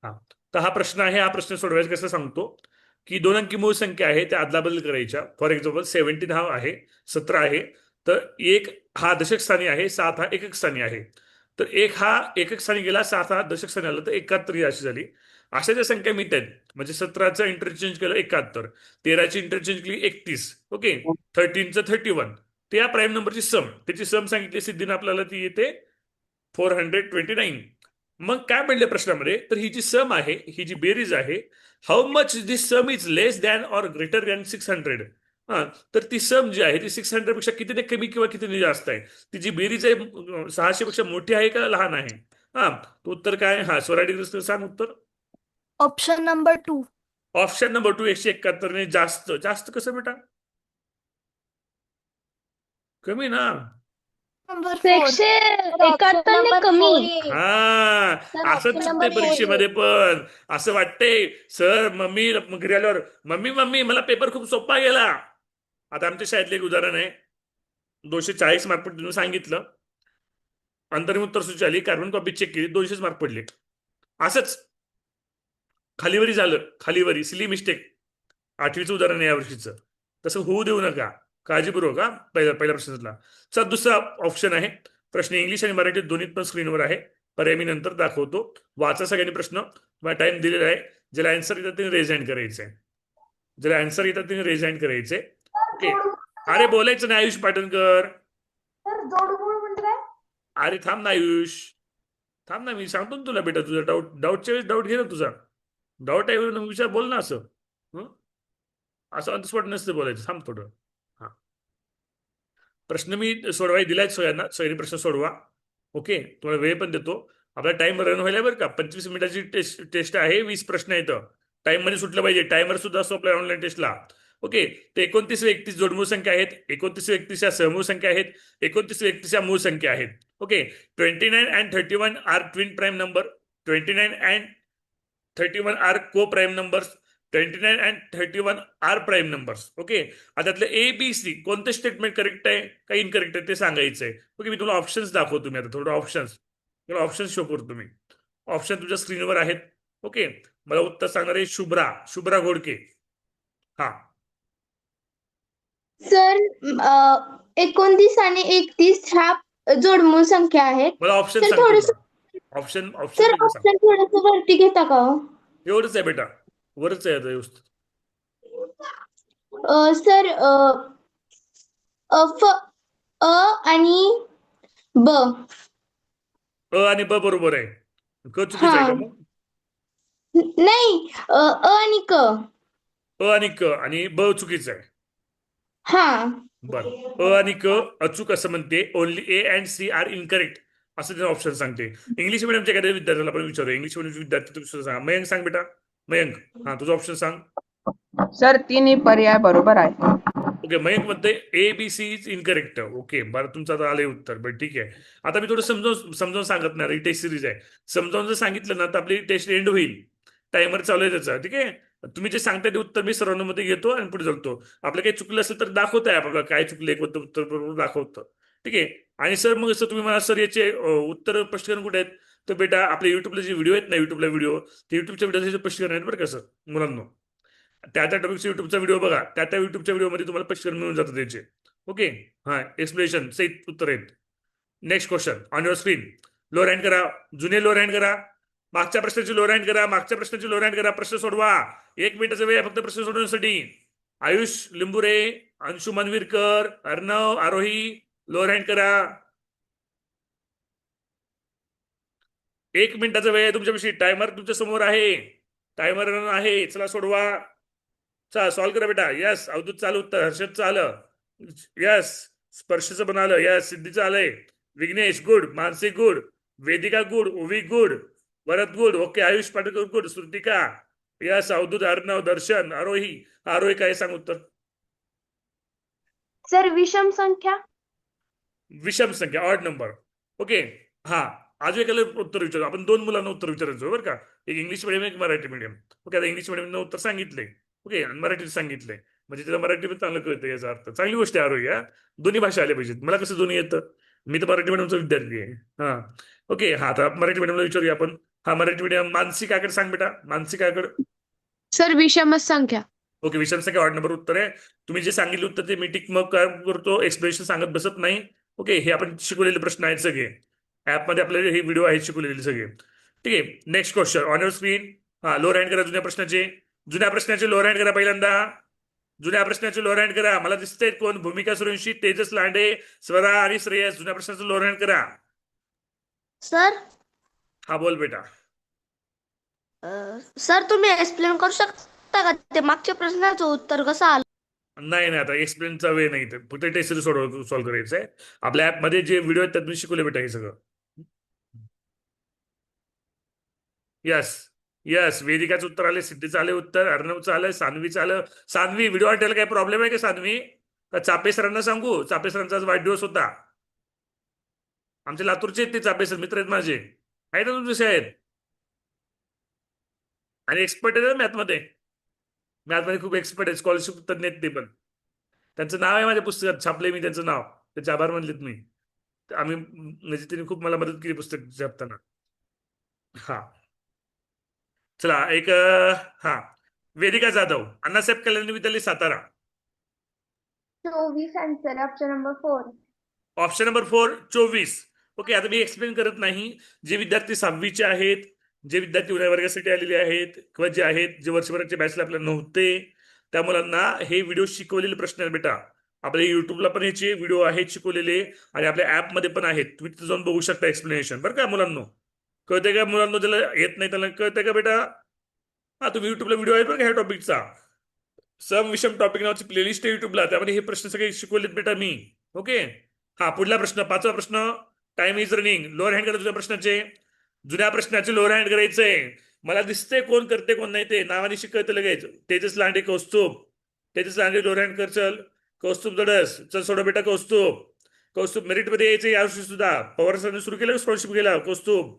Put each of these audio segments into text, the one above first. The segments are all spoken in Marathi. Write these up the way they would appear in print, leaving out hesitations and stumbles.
हा, तर हा प्रश्न आहे. हा प्रश्न सोडवायचा कसं सांगतो की दोन अंकी मूळ संख्या आहे त्या अदलाबदल करायच्या. फॉर एक्झाम्पल 17 हा आहे, 17 आहे. तर एक हा दशक स्थानी आहे, 7 हा एकक स्थानी आहे. तर एक हा एकक स्थानी गेला, 7 हा दशक स्थानी आला, तर 71 ही राशी झाली. अशा ज्या संख्या मिळत आहेत, म्हणजे 17चं इंटरचेंज केलं 71, 13ची इंटरचेंज केली 31, ओके, 13चं 31, ते या प्राईम नंबरची सम, त्याची सम सांगितली सिद्धीने आपल्याला, ती येते 429. मग काय म्हणले प्रश्नामध्ये, तर ही जी सम आहे, ही जी बेरीज आहे, how much this some is less than or greater than 600. हा, तर ती सम जी आहे ती 600 पेक्षा कितीने कमी किंवा कितीने जास्त आहे. ती जी बेरीज आहे 600 पेक्षा मोठी आहे का लहान आहे. हा, तो उत्तर काय. हा, स्वराडी सांग उत्तर. Option number 2. ऑप्शन नंबर 2, 171 ने जास्त. जास्त कसं बेटा, कमी ना. नंबर तर 4. 171 ने कमी. हा, तर असंच ऑप्शन चुकते नंबर 4 परीक्षेमध्ये पण. असं वाटतंय सर, मम्मी घरी आल्यावर, मम्मी मम्मी मला पेपर खूप सोपा गेला. आता आमच्या शाळेतलं एक उदाहरण आहे. 240 मार्क पडले, सांगितलं, अंतरिम उत्तर सूची आली, कार्बन कॉपी चेक केली, 200 मार्क पडले. असंच खालीवरी झालं, खालीवरी सिली मिस्टेक. 8वीचं उदाहरण आहे यावर्षीचं. तसं होऊ देऊ नका, काळजीपूर्वक. हा, पहिल्या पहिल्या प्रश्नातला. चल, दुसरा ऑप्शन आहे. प्रश्न इंग्लिश आणि मराठीत दोन्हीत पण स्क्रीनवर आहे. पर्याय मी नंतर दाखवतो. वाचा सगळ्यांनी प्रश्न. मला टाइम दिलेला आहे. ज्याला आन्सर येतात त्याने रेज हँड करायचंय. ज्याला आन्सर येतात त्याने रेज हँड करायचे. ओके. अरे बोलायचं नाही आयुष पाटणकर. अरे थांब ना आयुष, थांब ना, मी सांगतो ना तुला बेटा. तुझा डाऊटच्या वेळेस डाऊट घे ना तुझा. डाऊट आहे विचार, बोल ना असं. हं? असं ऑन द स्पॉट नसतं बोलायचं, थांब थोडं. हा, प्रश्न मी सोडवाय दिलाय सगळ्यांना. सगळ्यांनी प्रश्न सोडवा. ओके, तुम्हाला वेळ पण देतो. आपला टाइम रन व्हायला बरं का. 25 मिनिटाची टेस्ट आहे. 20 प्रश्न आहेत. टाइम मध्ये सुटलं पाहिजे. टायमर सुद्धा असतो आपल्या ऑनलाईन टेस्टला. ओके, ते 29 व 31 जोडमूळ संख्या आहेत, 29 व 31 या सहमूळ संख्या आहेत, 29 व 31 या मूळ संख्या आहेत. Okay, 29 and 31 are twin prime number, 29 and 31 are coprime numbers, 29 and 31 are prime numbers. Okay, आता त्यातलं ए बी सी कोणतं स्टेटमेंट करेक्ट आहे का इनकरेक्ट आहे ते सांगायचं आहे. ओके, मी तुला ऑप्शन्स दाखवतो. मी आता थोडं ऑप्शन्स, तुला ऑप्शन्स शो करतो मी. ऑप्शन तुझ्या स्क्रीनवर आहेत. ओके, मला उत्तर सांगणार आहे शुभ्रा, शुभ्रा घोडके. हा, सर 29 आणि 31 ह्या जोडमूळ संख्या आहेत. मला ऑप्शन सर सांग थोडस, शुभ्रा. ऑप्शन ऑप्शन सर पाहिजे सांग. ऑप्शन थोडस वरती घेता का हो? एवढंच आहे बेटा, वरच आहे आता व्यवस्थित. सर फ अ आणि ब. अ आणि ब बरोबर आहे. क चुकीचं हा, आहे का मग. नाही, अ आणि क. अ आणि क आणि ब चुकीचं आहे. हा, बर, अ आणि क अचूक असं म्हणते. Only A and C are incorrect असं ते ऑप्शन सांगते. इंग्लिश मिडियमच्या एखाद्या विद्यार्थ्याला आपण विचारू. इंग्लिश मिडियम विद्यार्थी तुम्ही सुद्धा सांगा. मयंक सांग बेटा, मयंक. हा, तुझं ऑप्शन सांग. सर तिन्ही पर्याय बरोबर आहे. ओके, मयंक म्हणते A B C is incorrect. Okay, बरं, तुमचं आता आलंय उत्तर. बरं, ठीक आहे. आता मी थोडं समजावून समजावून सांगत नाही, टेस्ट सिरीज आहे. समजावून जर सांगितलं ना तर आपली टेस्ट एंड होईल. टायमर चालू आहे त्याचा. ठीक आहे, तुम्ही जे सांगताय ते उत्तर मी सर्वांमध्ये घेतो आणि पुढे चालतो. आपलं काही चुकलं असेल तर दाखवत आहे आपल्याला काय चुकलं, कोणतं उत्तर बरोबर दाखवतं. ठीक आहे. आणि सर मग असं तुम्ही मला सर याचे उत्तर स्पष्टीकरण कुठे आहेत, तर बेटा आपल्या युट्यूबला जे व्हिडिओ आहेत ना, युट्यूबला व्हिडिओ, ते युट्यूबच्या व्हिडिओचे स्पष्टीकरण आहेत बरं का सर मुलांना. त्या त्या टॉपिकचा युट्यूबचा व्हिडिओ बघा. त्या त्या युट्यूबच्या व्हिडिओमध्ये तुम्हाला स्पष्टीकरण मिळून जातं त्याचे. ओके, हा, एक्सप्लेनेशन सहित उत्तर आहेत. Next question on your screen. Lower hand करा, जुने लो रँड करा, मागच्या प्रश्नाची लो रँड करा, मागच्या प्रश्नाची लो रँड करा. प्रश्न सोडवा. 1 मिनिटाचा वेळ आहे फक्त प्रश्न सोडवण्यासाठी. आयुष लिंबुरे, अंशु मनवीरकर, अर्णव आरोही, लो रँड करा. 1 मिनिटाचा वेळ आहे तुमच्यापाशी. टायमर तुमच्या समोर आहे. टायमर आहे. चला सोडवा. चला सॉल्व करा बेटा. यस, अवधूत चालू उत्तर. हर्षदचं आलं. यस, स्पर्शचं पण आलं. यस, सिद्धीचं आलंय. Vighnesh good, Mansi good, Vedika good, Ovi good, Bharat good. Okay, Ayush Patekar good, Shrutika. Yes, Avdhoot, Arnav, Darshan, Aarohi. Aarohi काय सांग उत्तर. सर विषम संख्या. विषम संख्या, ऑड नंबर. ओके, हा, अजून एकाला उत्तर विचारू. आपण 2 मुलांना उत्तर विचारायचं बरं का. एक इंग्लिश मिडियम, एक मराठी मिडियम. ओके, आता इंग्लिश मिडियमनं उत्तर सांगितलंय. ओके, आणि मराठीत सांगितलंय, म्हणजे त्याला मराठी पण चांगलं कळतं याचा अर्थ. चांगली गोष्ट आहे आरोग्य. दोन्ही भाषा आल्या पाहिजेत. मला कसं दोन्ही येतं, मी तर मराठी मिडियमचा विद्यार्थी आहे. हा, ओके, हा आता मराठी मीडियमला विचारूया आपण. हा मराठी मीडियम मानसी काकड सांग बेटा, मानसी काकड. सर विषमच संख्या. ओके, विषम संख्या ऑड नंबर उत्तर आहे. तुम्ही जे सांगितलं उत्तर ते मी टिक मग काय करतो, एक्सप्लेनेशन सांगत बसत नाही. ओके, हे आपण शिकवलेले प्रश्न आहेत सगळे, ऍपमध्ये आपल्याला हे व्हिडिओ आहेत शिकवलेले सगळे. ठीक आहे, next question on your screen. हा लोअर हँड करा जुन्या प्रश्नाचे. जुन्या प्रश्नाचे लोअर हँड करा पहिल्यांदा. जुन्या प्रश्नाचे लोअर हँड करा. मला दिसतंय कोण? भूमिका सूर्यवंशी, तेजस लांडे, स्वरा आणि श्रेयस. जुन्या प्रश्नाचं लोअर हँड करा. सर हा बोल बेटा. सर तुम्ही एक्सप्लेन करू शकता का ते मागच्या प्रश्नाचं उत्तर कसं आलं? नाही नाही, आता एक्सप्लेनचा वे नाही, तर फक्त टेस्ट सॉल्व्ह करायचं आहे. आपल्या ऍपमध्ये जे व्हिडिओ आहेत त्यात मी शिकवले बेटा हे सगळं. यस यस, वेदिकाचं उत्तर आले, सिद्धीचं आले उत्तर, अर्णवचं आलं, सान्वीचं आलं. सान्वी, व्हिडिओ वाटायला काही प्रॉब्लेम आहे का सान्वी? का चापे सरांना सांगू? चापे सरांचा आज वाढदिवस होता. आमचे लातूरचे आहेत ते चापे सर, मित्र आहेत माझे, आहेत ना तुमचे आहेत, आणि एक्सपर्ट आहेत मॅथमध्ये. मॅथमध्ये खूप एक्सपर्ट आहे, स्कॉलरशिप तज्ञ आहेत ते पण. त्यांचं नाव आहे माझ्या पुस्तकात, छापलंय मी त्यांचं नाव, त्याचे आभार मानलेत मी. आम्ही म्हणजे त्यांनी खूप मला मदत केली पुस्तक छापताना. हा चला एक हा वेदिका जाधव, अण्णासाहेब कल्याण विद्यालय Satara. 24 answer option number 4. Option number 4 24. Okay, आता मी एक्सप्लेन करत नाही. जे विद्यार्थी 6वीचे आहेत, जे विद्यार्थी उन्हाळी वर्गासाठी आलेले आहेत, किंवा जे आहेत जे वर्षभराच्या बॅचला आपल्याला नव्हते, त्या मुलांना हे व्हिडिओ शिकवलेले प्रश्न आहेत बेटा. आपल्या युट्यूबला पण ह्याचे व्हिडिओ आहेत शिकवलेले, आणि आपल्या ऍपमध्ये पण आहेत. तुम्ही तिथे जाऊन बघू शकता एक्सप्लेनेशन. बरं का मुलांना? कळतंय का मुलांना? ज्याला येत नाही त्याला कळतंय का बेटा? हा, तुम्ही युट्यूबला व्हिडिओ आहे बरं का ह्या टॉपिकचा. सम विषम टॉपिक नावाची प्लेलिस्ट आहे युट्यूबला, त्यामध्ये हे प्रश्न सगळे शिकवलेत बेटा मी. ओके, हा पुढला प्रश्न, 5वा प्रश्न. Time is running. Lower hand करा जुन्या प्रश्नाचे. जुन्या प्रश्नाचे लोअर हँड करायचंय. मला दिसतंय कोण करते कोण नाही ते, नावाने शिकवतं लगेच. तेजस लांडे, कौस्तुभ. तेजस लांडे लोअर हँड कर चल. कौस्तुभ दडस, चल सोडा बेटा कौस्तुभ. कौस्तुभ मेरिटमध्ये यायचं यावर्षी सुद्धा. पवार सरांनी सुरू केलं स्कॉलरशिप गेला. कौस्तुभ.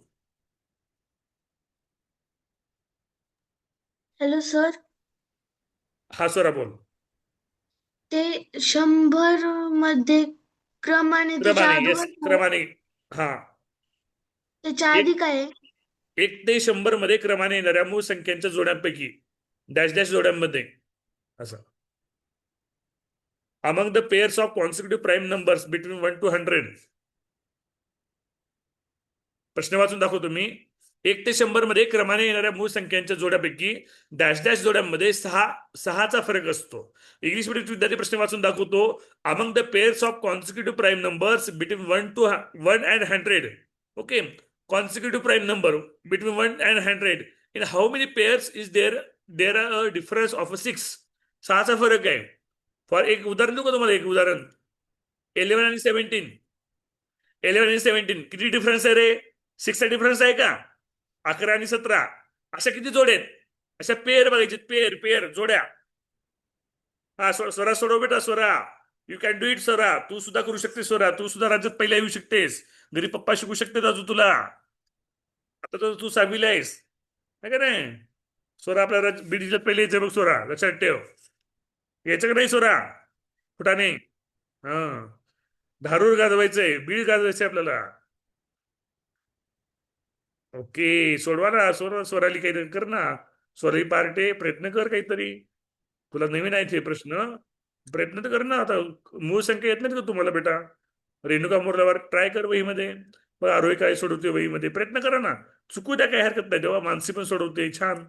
हॅलो सर, हा स्वरा बोल. ते 100 मध्ये क्रमाने त्याच्या क्रमाने, येस अगोदर क्रमाने. हा, त्याच्या आधी काय आहे? 1 ते 100 मध्ये क्रमाने येणाऱ्या मूळ संख्यांच्या जोड्यांपैकी डॅश डॅश जोड्यांमध्ये असं. Among the pairs of consecutive prime numbers between 1 to 100. प्रश्न वाचून दाखवतो मी. 1 ते 100 मध्ये क्रमाने येणाऱ्या मूळ संख्यांच्या जोड्यापैकी डॅश डॅश जोड्यांमध्ये 6चा फरक असतो. इंग्लिश मीडियम विद्यार्थी प्रश्न वाचून दाखवतो. Among the pairs of consecutive prime numbers between 1 and 100. Okay, consecutive prime number between 1 and 100. In how many pairs is there are a difference of 6? 6चा फरक आहे. फॉर एक उदाहरण देऊ का तुम्हाला? एक उदाहरण, 11 आणि 17. 11 आणि 17 किती डिफरन्स आहे रे? 6चा डिफरन्स आहे का? 11 आणि 17 अशा किती जोड्या आहेत? अशा पेअर बघायचे, पेअर पेअर जोड्या. हा स्वरा सोडव बेटा, Swara. You can do it Swara. तू सुद्धा करू शकतेस स्वरा. तू सुद्धा राज्यात पहिल्या येऊ शकतेस. घरी पप्पा शिकू शकते अजून तुला. आता तर तू 6वीला आहेस, है का नाही? स्वरा आपल्या बीड जिल्ह्यात पहिले यायचं बघ स्वरा, लक्षात ठेव. यायचं का नाही स्वरा? फुटाने. हा, धारूर गाजवायचंय, बीड गाजवायचंय आपल्याला. ओके, सोडवा ना स्वराली, काहीतरी कर ना स्वराली पार्टे. प्रयत्न कर काहीतरी. तुला नवीन आहे ते प्रश्न, प्रयत्न तर कर ना. आता मूळ संख्या येत नाहीत का तुम्हाला बेटा? रेणुका मोरलावर ट्राय कर वहीमध्ये. मग आरोही काय सोडवते वहीमध्ये, प्रयत्न करा ना. चुकू द्या, काही हरकत नाही. तेव्हा मानसी पण सोडवते छान.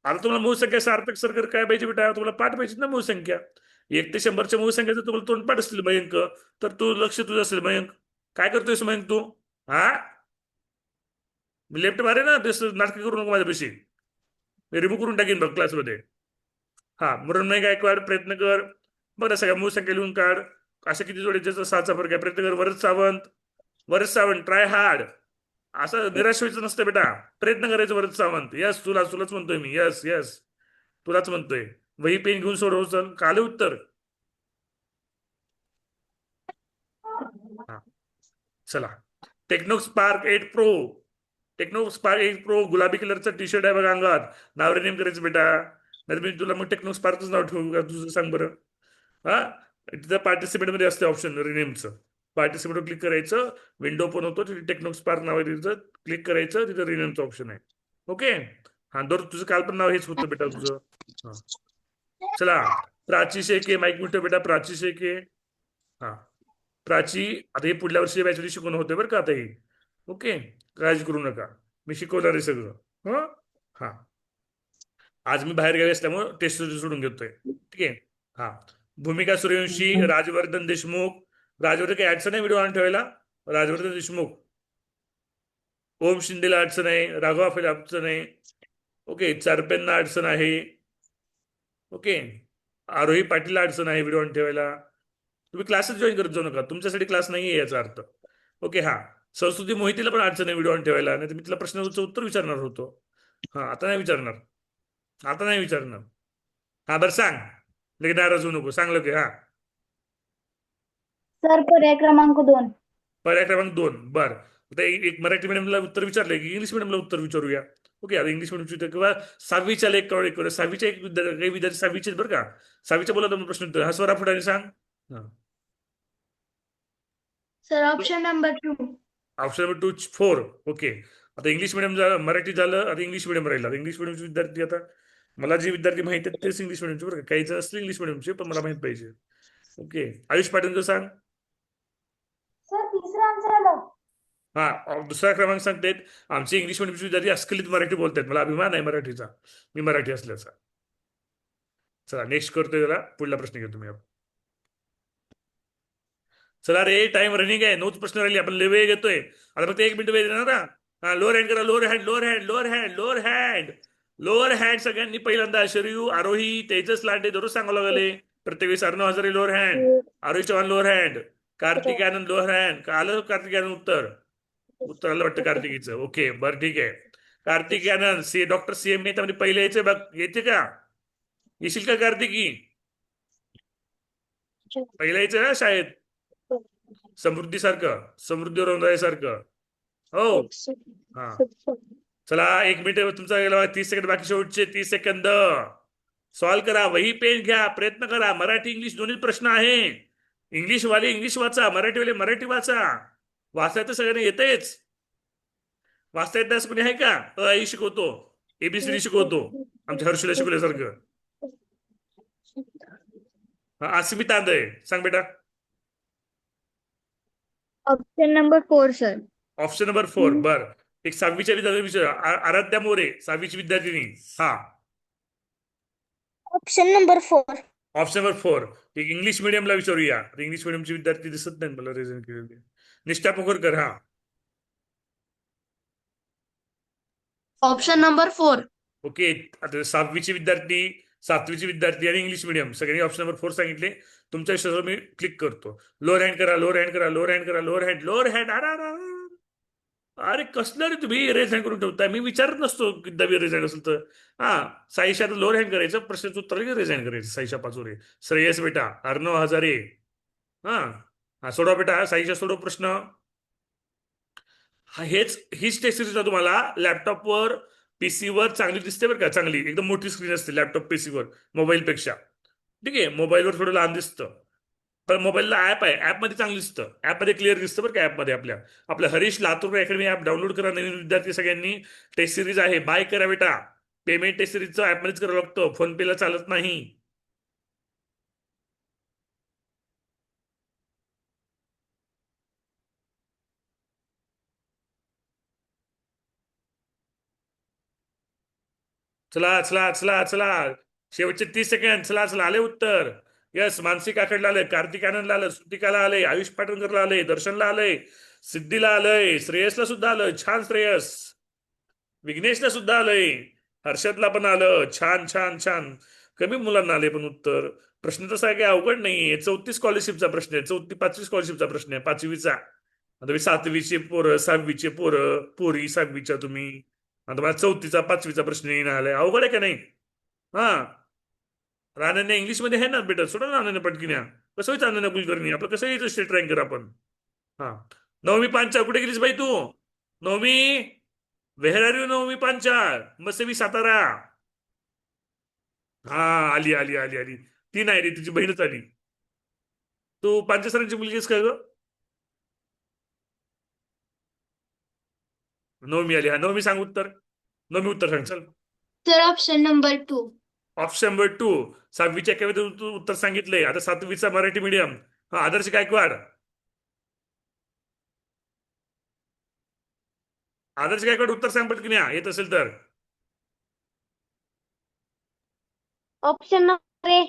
आता तुम्हाला मूळ संख्या सार्थक सरकर काय पाहिजे बेटा? तुम्हाला पाठ पाहिजे ना मूळ संख्या. 1 ते 100च्या मूळ संख्या जर तुम्हाला तोंडपाठ असतील मयंक, तर तू लक्ष तुझं असेल. मयंक काय करतोयस मयंक तू? हा, लेफ्ट मारे ना, ते नाटक करू नको माझ्यापाशी. मी रिमूव्ह करून टाकीन बघ क्लासमध्ये. हा, मृण्मय गायकवाड प्रयत्न कर. बरं, सगळ्या मूळ संख्या लिहून काढ. अशा किती जोडे ज्याचा 6चा फरक आहे? प्रयत्न कर. Varad Sawant try hard. असं निराश व्हायचं नसतं बेटा, प्रयत्न करायचं. वरद सावंत, यस, तुलाच म्हणतोय मी. यस यस, तुलाच म्हणतोय. वही पेन घेऊन सोडव चल. काले उत्तर. हा चला. Techno Spark 8 pro. Techno Spark 8 pro गुलाबी कलरचा टी शर्ट आहे बघा अंगात. नाव रिनेम करायचं बेटा, नाही मी तुला मग टेक्नो स्पार्कच नाव ठेवू का तुझं? सांग बरं. हा, तिथं पार्टिसिपेट मध्ये असते ऑप्शन रिनेमचं. पार्टिसिपेटवर क्लिक करायचं, विंडो ओपन होतो, तिथे टेक्नो स्पार्क नाव आहे, तिथं क्लिक करायचं, तिथं रिनेमचं ऑप्शन आहे. ओके. हा दर तुझं काल पण नाव हेच होतं बेटा तुझं. हा चला, प्राची शेके माईक मिळतो बेटा, प्राची शेके. हा प्राची, आता हे पुढल्या वर्षी बॅचमध्ये शिकवणं होतं बरं का आता हे. ओके, काळजी करू नका, मी शिकवणार आहे सगळं. हं हा आज मी बाहेर गावी असल्यामुळे टेस्ट सोडून घेतोय. ठीक आहे. हा भूमिका सूर्यवंशी, राजवर्धन देशमुख. राजवर्धन काही अडचण आहे व्हिडिओ ऑन ठेवायला? राजवर्धन देशमुख. ओम शिंदेला अडचण आहे, राघव आफेला अडचण आहे. ओके, चारपेंना अडचण आहे. ओके, आरोही पाटीलला अडचण आहे व्हिडिओ ऑन ठेवायला. तुम्ही क्लासेस जॉईन करत जाऊ नका, तुमच्यासाठी क्लास नाही आहे याचा अर्थ. ओके. हा सरस्वती मोहितीला पण अडचण आहे व्हिडिओ ऑन ठेवायला, नाही तर मी तिला प्रश्नाचं उत्तर विचारणार होतो. हा आता नाही विचारणार, आता नाही विचारणार. हा बरं सांग, लगेच नाराज होऊ नको, सांगलं की. हा सर पर्याय क्रमांक 2. पर्याय क्रमांक 2. बरं, आता एक मराठी मीडियमला उत्तर विचारलंय की इंग्लिश मिडियमला उत्तर विचारूया. ओके, आता इंग्लिश मिडियमची किंवा सहावीच्या एक करू, सहावीच्या एक काही विद्यार्थी सहावीचे बरं का, सहावीच्या बोला तुम्ही प्रश्न उत्तर. हा स्वरा फुटाने सांग. हा sir option number 2. Option number 2 4. Okay, आता इंग्लिश मिडियम झालं, मराठी झालं, आता इंग्लिश मिडियम राहिला. आता इंग्लिश मिडियमचे विद्यार्थी, आता मला जे विद्यार्थी माहिती आहेत तेच इंग्लिश मिडियमचे बरं का, काहीच असले इंग्लिश मिडियमचे पण मला माहित पाहिजे. ओके, आयुष पाटीलचं सांग. सर तिसरा आन्सर आला. हा दुसरा क्रमांक सांगतायत, आमचे इंग्लिश मिडियमचे विद्यार्थी अस्खलित मराठी बोलतायत, मला अभिमान आहे मराठीचा, मी मराठी असल्याचा. चला नेक्स्ट करतोय, जरा पुढला प्रश्न घेतो तुम्ही. चला रे, टाइम रनिंग आहे, 9 प्रश्न राहिले, आपण लय वेळ घेतोय. आता फक्त 1 मिनिट वेळ देणार ना. हा लोअर हँड करा, lower hand, lower hand, lower hand, lower hand, lower hand सगळ्यांनी पहिल्यांदा. शरयू, आरोही, तेजस लांडे दररोज सांगावं लागले प्रत्येक वेळेस. अर्णव हजारे लोअर हँड, आरोही चव्हाण लोअर हँड, कार्तिक आनंद लोअर हँड. आलं कार्तिक आनंद उत्तर? उत्तर आलं वाटतं कार्तिकीचं. ओके बरं ठीक आहे. कार्तिक आनंद डॉक्टर सीएम नेत्यामध्ये पहिले यायचे बघ, येते का? येशील का कार्तिकी? पहिला यायचं ना शाळेत, समृद्धी सारखं, समृद्धी रोंदाळे सारखं. हो हा चला, 1 मिनिट तुमचा गेला, 30 सेकंद बाकी, शेवटचे 30 सेकंद. सॉल्व करा, वही पेन घ्या, प्रयत्न करा. मराठी इंग्लिश दोन्ही प्रश्न आहे. इंग्लिश वाले इंग्लिश वाचा, मराठीवाले मराठी वाचा. वाचायचं सगळ्यांना येतेच. वाचता येत असं कोणी आहे का? आई शिकवतो, एबीसीडी शिकवतो, आमच्या हर्षुला शिकवल्यासारखं. आसिमी तांदळे सांग बेटा. Option number 4 sir. Option number 4. बर, एक 6वीच्या विद्यार्थी आराध्या मोरे, 6वीची विद्यार्थिनी. हा ऑप्शन नंबर 4. Option number 4. एक इंग्लिश मिडियमला विचारूया, इंग्लिश मिडियमचे विद्यार्थी दिसत नाही मला रिझन केलेले. निष्ठा पोखरकर. हा ऑप्शन नंबर 4. ओके, आता 6वीचे विद्यार्थी, 7वीचे विद्यार्थी आणि इंग्लिश मिडियम सगळ्यांनी ऑप्शन नंबर 4 सांगितले. तुमच्या विषयावर मी क्लिक करतो. लोअर हँड करा, लोअर हँड करा, लोअर हँड करा, लोअर हँड, लोअर हँड. अरे कसलं रे तुम्ही रेज हँड करून ठेवताय, मी विचारत नसतो किती रेज हँड असेल तर. हा साईशा लोअर हँड करायचं, प्रश्नाचं उत्तर रेज हँड करायचं. साईशा पाचोरे, श्रेयस बेटा, अर्णव हजारे. हा हा सोडवा बेटा, साईशा सोडव प्रश्न. हीच टेस्ट सिरीज तुम्हाला लॅपटॉपवर, पीसीवर चांगली दिसते बरं का, चांगली एकदम मोठी स्क्रीन असते लॅपटॉप पीसीवर मोबाईलपेक्षा. ठीक आहे, मोबाईलवर थोडं लहान दिसतं, पण मोबाईलला ऍप आहे, ऍपमध्ये चांगलं दिसतं, ऍपमध्ये क्लिअर दिसतं बरं का. ऍपमध्ये आपल्या Harish Latur academy app download करा, नवीन विद्यार्थी सगळ्यांनी. टेस्ट सिरीज आहे, बाय करा बेटा. पेमेंट टेस्ट सिरीजचं ऍपमध्येच करावं लागतं, फोनपेला चालत नाही. चला चला चला चला, शेवटचे 30 सेकंड. चला चला, आले उत्तर. यस, मानसिक आखडला आलंय, कार्तिक आनंदला आलं, श्रुतिकाला आलंय, आयुष पाटणकरला आलंय, दर्शनला आलंय, सिद्धीला आलंय, श्रेयसला सुद्धा आलं, छान श्रेयस. विघ्नेशला सुद्धा आलंय, हर्षदला पण आलं, छान छान छान. कमी मुलांना आले पण उत्तर. प्रश्न तसा आहे, काही अवघड नाहीये. 34 स्कॉलरशिपचा प्रश्न आहे, 5वी स्कॉलरशिपचा प्रश्न आहे, 5वीचा. आता 7वीचे पोरं, 6वीचे पोरं, पोरी 6वीच्या तुम्ही. आता मला 4थीचा 5वीचा प्रश्न येणार आलाय, अवघड आहे का नाही? हा राणाने इंग्लिशमध्ये आहे ना बेटा, सोडा ना राणाने पटकिन्या. कसं व्हायचं अनन्या कुलकर्णी, आपलं कसं यायचं स्टेट रँकर आपण. हा नवमी पांचाळ कुठे गेलीस बाई तू? नवमी, व्हेर आर यू नवमी पांचाळ? मसेवी सातारा. हा आली आली आली आली, ती नाही रे, तिची बहीणच आली. तू पांचसरांची मुलगी आहेस का ग? नवमी आली. हा, नवमी सांग उत्तर. नवमी उत्तर सांग चल. Sir option number 2. Option number 2. 6वीच्या कवितेचं तू उत्तर सांगितलंय. आता 7वीचा मराठी मीडियम. हा, आदर्श गायकवाड. आदर्श गायकवाड उत्तर सांग पटकन, या येत असेल तर. ऑप्शन नंबर ए.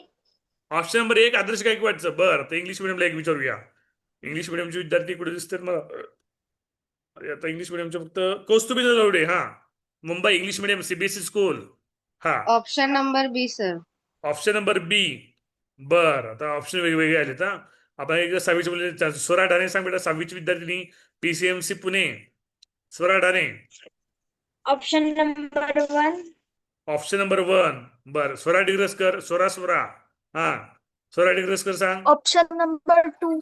ऑप्शन नंबर 1 आदर्श गायकवाडचं. बरं, तर इंग्लिश मिडियमला एक विचारूया. इंग्लिश मिडियमचे विद्यार्थी कुठे दिसतात मला? अरे, आता इंग्लिश मिडियमचे फक्त कौस्तुभी नलवडे. हा, Mumbai English medium CBSE school. हा, ऑप्शन नंबर बी सर. Option number B. बर, आता ऑप्शन वेगवेगळे आलेत. हा, आपण एकदा 6वीचे बोलले. स्वरा ढाणे सांग बेटा, 6वीची विद्यार्थिनी, PCMC Pune. Swara Dhane. Option number 1. Option number 1. बर, स्वरा डिग्रसकर. स्वरा. हा, स्वरा डिग्रसकर सांग. Option number 2.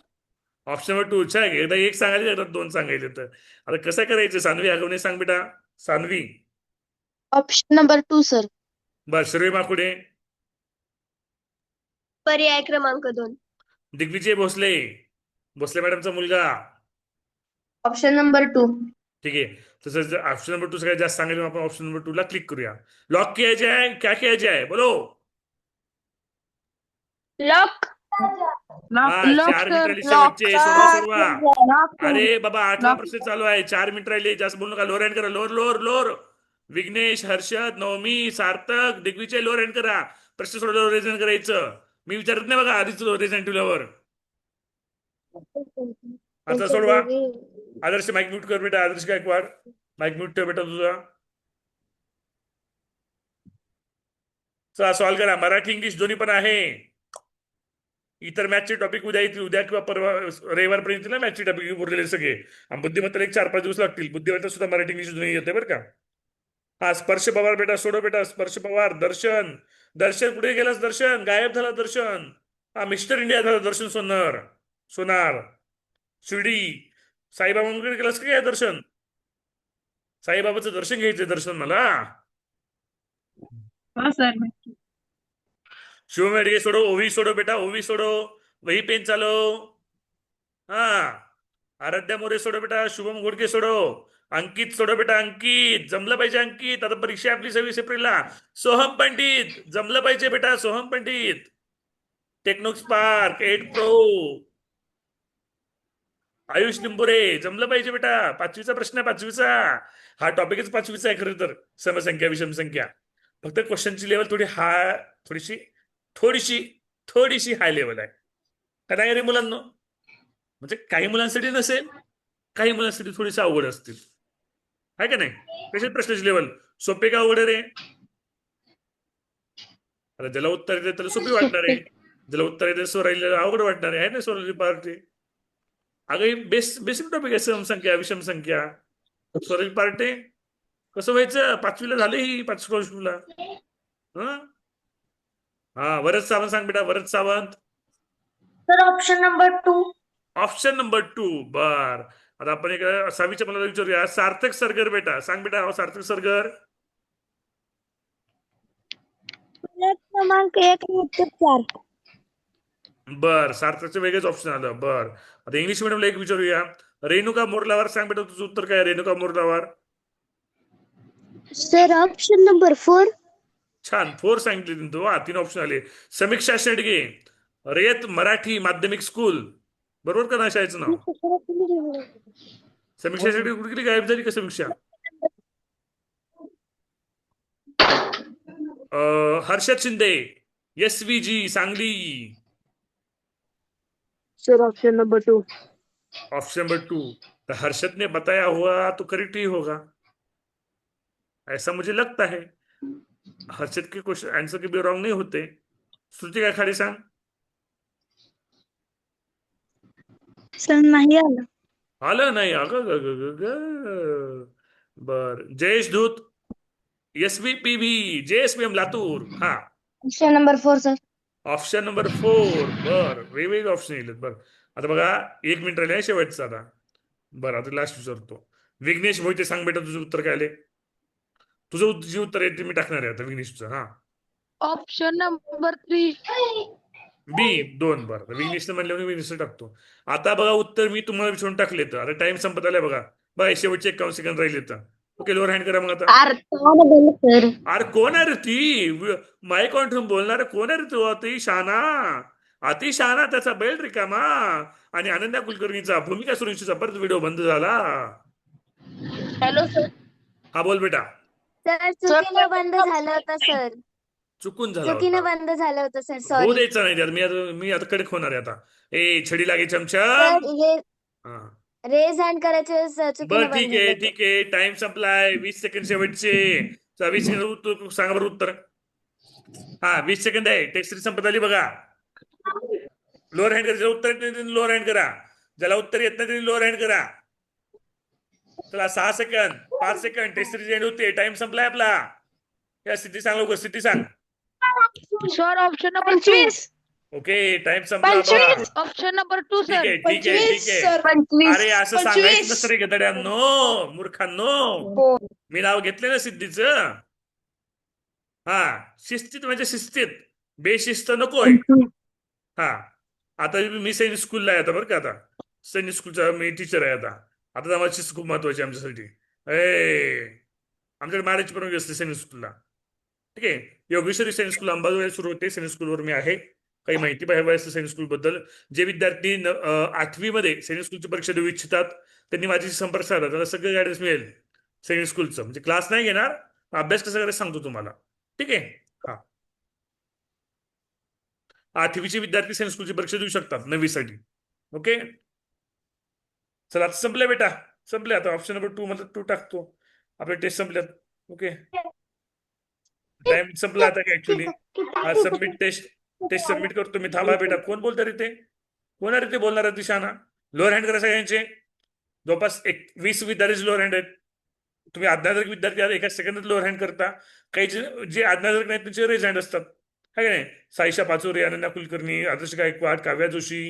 Option number 2. अच्छा, एकदा एक सांगायचे, एकदा 2 सांगायचे. तर आता कसं करायचं? सान्वी आगवणे सांग बेटा. सान्वी. Option number 2 sir. बर, श्रेय माकुडे. पर्याय क्रमांक 2. दिग्विजय भोसले. भोसले मॅडमचा मुलगा. Option number 2. ठीक आहे. तसं ऑप्शन नंबर 2 सगळ्यात जास्त सांगायचं, आपण ऑप्शन नंबर 2 ला क्लिक करूया. लॉक किया जाए, क्या किया जाए, बोलो. लॉक. हा, लॉक 4 मिनिट सर. राहिली शेवटचे. सोडवा. लॉक अरे बाबा, 8वा लॉक. प्रश्न चालू आहे. 4 मिनिट राहिले. जास्त बोलू नका. लोअर हँड करा. लोअर. विघ्नेश, हर्षद, नवमी, सार्थक, दिग्विजय, लोअर हँड करा. प्रश्न सोडल्यावर रेजन करायचं. मी विचारत नाही बघा, आधीच रेजन ठेवल्यावर. आता सोडवा. आदर्श माईक म्यूट कर बेटा. आदर्श गायकवाड, माईक म्यूट ठेव बेटा तुझा. चला, सॉल्व करा. मराठी इंग्लिश दोन्ही पण आहे. इतर मॅचचे टॉपिक उद्या येतील. उद्या किंवा परवा रविवारपर्यंत येतील ना मॅचचे टॉपिक उरलेले सगळे. आणि बुद्धिमत्तेला एक 4-5 दिवस लागतील. बुद्धिमत्ता सुद्धा मराठी इंग्लिश दोन्ही येते बरं का. हा, स्पर्श पवार बेटा. सोडो बेटा. स्पर्श पवार. दर्शन. कुठे गेलास दर्शन? गायब झाला दर्शन. हा, मिस्टर इंडिया झाला दर्शन. सोनार. शिर्डी. साईबाबांकडे गेलास का काय दर्शन? साईबाबाचं दर्शन घ्यायचंय दर्शन मला. सर. शिवम मेडगे सोडो. ओवी सोडो बेटा. ओवी सोडो. वही पेन चालो. हा, आराध्या मोरे सोडो बेटा. शुभम घोडके सोडो. अंकित सोडो बेटा. अंकित जमलं पाहिजे. अंकित, आता परीक्षा आपली 26 एप्रिलला. सोहम पंडित जमलं पाहिजे बेटा. Soham Pandit. Techno Spark 8 pro. Ayush Nimbure जमलं पाहिजे बेटा. 5वीचा प्रश्न आहे. 5वीचा हा टॉपिकच 5वीचा आहे खरं तर. समसंख्या विषमसंख्या. फक्त क्वेश्चनची लेवल थोडीशी हाय लेवल आहे. का नाही रे मुलांना? म्हणजे काही मुलांसाठी नसेल, काही मुलांसाठी थोडीशी अवघड असतील. आहे का नाही? कशी प्रश्नाची लेवल सोपे का अवघड रे? आता ज्याला उत्तर येते त्याला सोपी वाटणार आहे. ज्याला उत्तर येते सोरायला अवघड वाटणार आहे ना. सोरायची पार्टी अगं बेसिक टॉपिक आहे. समसंख्या विषमसंख्या. सोरायची पार्टी कसं व्हायचं? 5वीला झालं ही 5 स्कॉलरशिपला. हा, वरद सावंत सांग बेटा. Varad Sawant. Sir option number 2. Option number 2. बर, आता आपण एक 6वीच्या मुलाला विचारूया. सार्थक सरगर बेटा. सांग बेटा. सार्थक सरगर. क्रमांक 1 उत्तर 4. बर, सार्थकचं वेगळंच ऑप्शन आलं. बर, आता इंग्लिश मिडियमला एक विचारूया. रेणुका मोरलावर सांग बेटा. तुझं उत्तर काय? Renuka Morlawar. Sir option number 4. छान, 4 सांगितले तू. 3 ऑप्शन आले. समीक्षा शेडगे. रयत मराठी माध्यमिक स्कूल. बरोबर का ना शाळेचं नाव? समीक्षा शेडगे कुठे गेली? गायब झाली का Samiksha? Harshad Shinde. SVG Sangli. Sir option number 2. Option number 2. तो हर्षद ने बताया हुआ तो करेक्ट ही होगा, ऐसा मुझे लगता है. हर्षद के क्वेश्चन आंसर के भी रॉन्ग नहीं होते. श्रुतिका खाडे सांग. सर नाही आलं. आलं नाही. बर, जयेश धूत. SVPB JSPM Latur. हा, option number 4 sir. Option number 4. बर, वेगवेगळे ऑप्शन येईल. बर, आता बघा 1 मिनिट राहिले शेवटचा आता. बरं, आता लास्ट विचारतो. विघ्नेश मोहिते सांग बेटा. तुझं उत्तर काय आले? तुझं जे उत्तर आहे ते मी टाकणार आहे आता विघ्नेशचं. हा, ऑप्शन नंबर 3. बी 2. बरं, विघ्नेशचं म्हणल्यावर विघ्नेश टाकतो. आता बघा उत्तर मी तुम्हाला विचारून टाकले. तर आता टाइम संपत आलाय बघा. शेवटचे 51 सेकंद राहिले. तर ओके, लोअर हँड करा मग आता. सर अरे कोण आहे रे ती? माईक ऑन ठेवून बोलणार कोण आहे रे तू? अति शहाणा त्याचा बैल रिकामा. आणि अनन्या कुलकर्णीचा भूमिका सुरक्षेचा परत व्हिडिओ बंद झाला. Hello sir. हा बोल बेटा. सर चुकीनं बंद झालं होतं सर चुकून झाला होता. बंद झालं होतं सर होऊ सॉरी द्यायचं नाही त्यात. मी आता कडक होणार आहे आता. ए छडी लागे चमचा. सर हे हा रेज हँड करायचे बर ठीक आहे ठीक आहे. टाइम संपलाय. 20 सेकंड शेवटचे. 20 सेकंद सांगा बरं उत्तर. हा 20 सेकंद आहे. टेक्स्ट संपत आली बघा. लोअर हँड करायचं. उत्तर येत नाही त्यांनी लोअर हँड करा. ज्याला उत्तर येत नाही त्यांनी लोअर हँड करा. चला 6 सेकंद 5 सेकंड. टेस्ट एंड होते. टाइम संपलाय आपला. या स्थिती सांग लवकर. स्थिती सांग. Sir option number 25. Okay time संपला बघा. ऑप्शन नंबर 2 ठीक सर. आहे ठीक आहे ठीक आहे. 25. अरे असं सांगायचं नसतं रे गधड्यांनो, मूर्खांनो. मी नाव घेतले ना सिद्धीचं. हा शिस्तीत म्हणजे शिस्तीत. बेशिस्त नकोय. हा आता मी सैनिक स्कूलला आहे आता बरं का. आता सैनिक स्कूलचा मी टीचर आहे आता. आता आम्हाला शिस्त खूप महत्वाची आमच्यासाठी. आमच्याकडे मारायची परवानगी असते सैनिक स्कूलला. ठीक आहे. योगेश्वरी सैनिक स्कूल अंबाजोगाई सुरू होते. सैनिक स्कूलवर मी आहे. काही माहिती पाहिजे असते सैनिक स्कूल बद्दल. जे विद्यार्थी 8वी मध्ये सैनिक स्कूलची परीक्षा देऊ इच्छितात त्यांनी माझी संपर्क साधा. त्याला सगळं गायडन्स मिळेल सैनिक स्कूलचं. म्हणजे क्लास नाही घेणार, अभ्यास कसा करायचा सांगतो तुम्हाला. ठीक आहे. हा 8वीचे विद्यार्थी सैनिक स्कूलची परीक्षा देऊ शकतात 9वीसाठी. ओके चला आता संपल्या बेटा. संपल्या आता. ऑप्शन नंबर 2 मध्ये 2 टाकतो. आपल्या टेस्ट संपल्यात. ओके टाइम संपला आता ऍक्च्युली. हा सबमिट टेस्ट सबमिट करतो मी. थांबा बेटा. कोण बोलतं रे ते? कोण आहे रे ते बोलणार आहे दिशाना? लोअर हँड करा सगळ्यांचे. जवळपास 20 विद्यार्थी लोअर हँड आहेत. तुम्ही आज्ञाधारक विद्यार्थी आहात. एका सेकंदात लोअर हँड करता. काही जे आज्ञाधारक नाहीत त्यांचे रेज हँड असतात. है का नाही? साईशा पाचोरे, अनन्या कुलकर्णी, आदर्श गायकवाड, काव्या जोशी.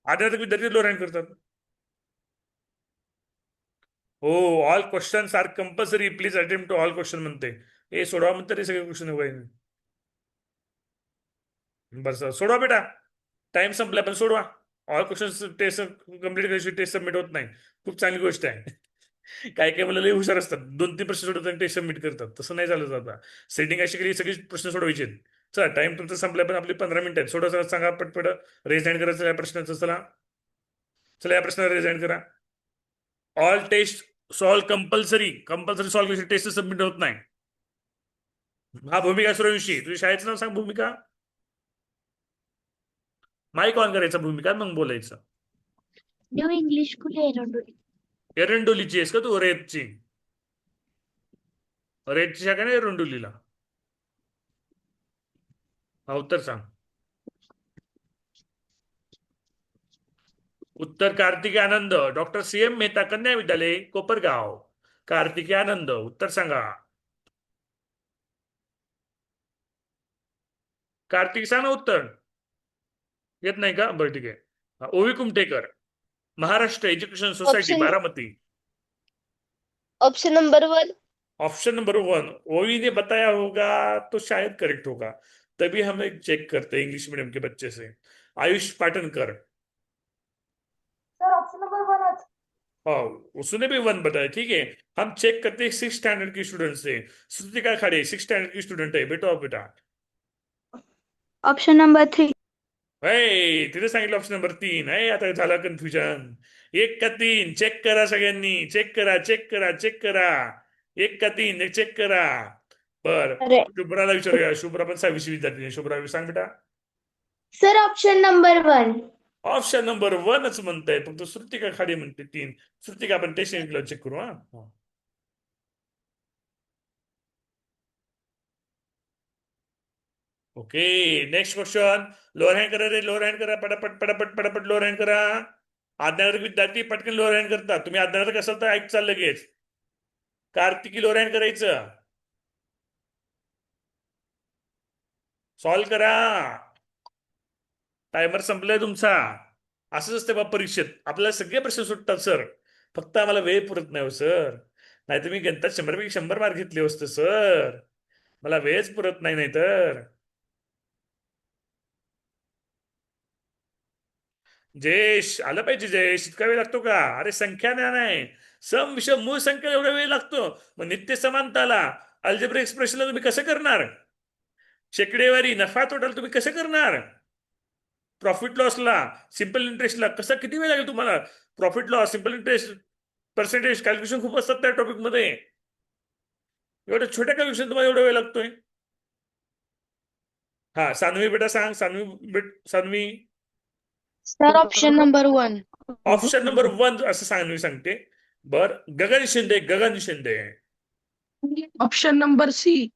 आज्ञाधारक विद्यार्थी लोअर हँड करतात. हो all questions are compulsory. Please attempt to all question म्हणते. हे सोडवा म्हणते रे सगळे क्वेश्चन. बरं सोडवा बेटा. टाइम संपला पण सोडवा. ऑल क्वेश्चन टेस्ट कम्प्लीट करायची. टेस्ट सबमिट होत नाही. खूप चांगली गोष्ट आहे. काय काय मुलं लई हुशार असतात. 2-3 प्रश्न सोडवतात टेस्ट सबमिट करतात. तसं नाही झालं आता. सेटिंग अशी केली सगळी प्रश्न सोडवायचे. चला टाइम तुमचा संपला पण आपले 15 मिनिटं आहेत. सोडा सांगा पटपट. रेज हँड करायचं या प्रश्नाचं. चला चला या प्रश्नाला रेज हँड करा. All test solve compulsory solve केली टेस्ट सबमिट होत नाही. हा भूमिका सूर्यवंशी. तुझ्या शाळेचं नाव सांग. भूमिका. माईक ऑन करायचा भूमिका मग बोलायचं. न्यू इंग्लिश स्कूल एरंडोली एरंडोलीची आहेस का तू? रेतची शाखा नाही एरंडोलीला. हा उत्तर सांग. उत्तर कार्तिकी आनंद. डॉक्टर CM मेहता कन्या विद्यालय कोपरगाव. कार्तिकी आनंद. उत्तर सांगा. कार्तिक सांग ना उत्तर. येत नाही का? बरं ठीक आहे. Ovi Kumtekar, Maharashtra education society Baramati. Option number 1 option number 1 Ovi ने बताया होगा तो शायद करेक्ट होगा. तभी हम एक चेक करते हैं इंग्लिश मीडियम के बच्चे से. Ayush Patankar. Sir option number 1. हाँ उसने भी 1 बताया. ठीक है हम चेक करते हैं 6 स्टैंडर्ड की स्टूडेंट से. श्रुतिका खाडे 6 स्टैंडर्ड की स्टूडेंट है. बेटा बेटा ऑप्शन नंबर 3. तिथे सांगितलं ऑप्शन नंबर 3 आहे. आता झालं कन्फ्युजन. 1 का 3 चेक करा सगळ्यांनी. चेक करा चेक करा चेक करा. 1 का 3 चेक करा. बर अरे शुभ्राला विचारूया. शुभ्रा पण 6वी विद्यार्थी. शुभ्रा सांग बेटा. Sir option number 1. Option number 1च म्हणताय. फक्त श्रुतिका खाडे म्हणते 3. श्रुतिका आपण टेस्ट चेक करू. हा okay next question. Lower hand करा रे. लोअर हँड करा. पटापट पटापट पटापट लोअर हँड करा. आज्ञाधारक विद्यार्थी पटकन लोअर हँड करतात. तुम्ही आज्ञाधारक असाल तर ऐक चाल लगेच. कार्तिकी लोअर हँड करायचं. सॉल्व करा. टायमर संपलाय तुमचा. असंच असते बा परीक्षेत. आपल्याला सगळे प्रश्न सुटतात सर. फक्त आम्हाला वेळ पुरत नाही हो सर. नाहीतर मी गणितात 100पैकी 100 मार्क घेतले असते सर. मला वेळच पुरत नाही नाहीतर. जयेश आलं पाहिजे. जयेश इतका वेळ लागतो का? अरे संख्या ज्ञान आहे. सम विषम मूळ संख्येला एवढा वेळ लागतो, मग नित्य समानताला अल्जेब्रिक एक्सप्रेशनला तुम्ही कसं करणार? शेकडेवारी नफा तोटाला तुम्ही कसं करणार? प्रॉफिट लॉसला, सिम्पल इंटरेस्टला कसं किती वेळ लागेल तुम्हाला? Profit loss, simple interest, percentage calculation खूप असतात त्या टॉपिकमध्ये. एवढ्या छोट्या कॅल्क्युलेशन तुम्हाला एवढा वेळ लागतोय? हा, सान्वी बेटा सांग. Sanvi sir option number 1. Option number 1 असं सान्वी सांगते. बर, Gagan Shinde option number C.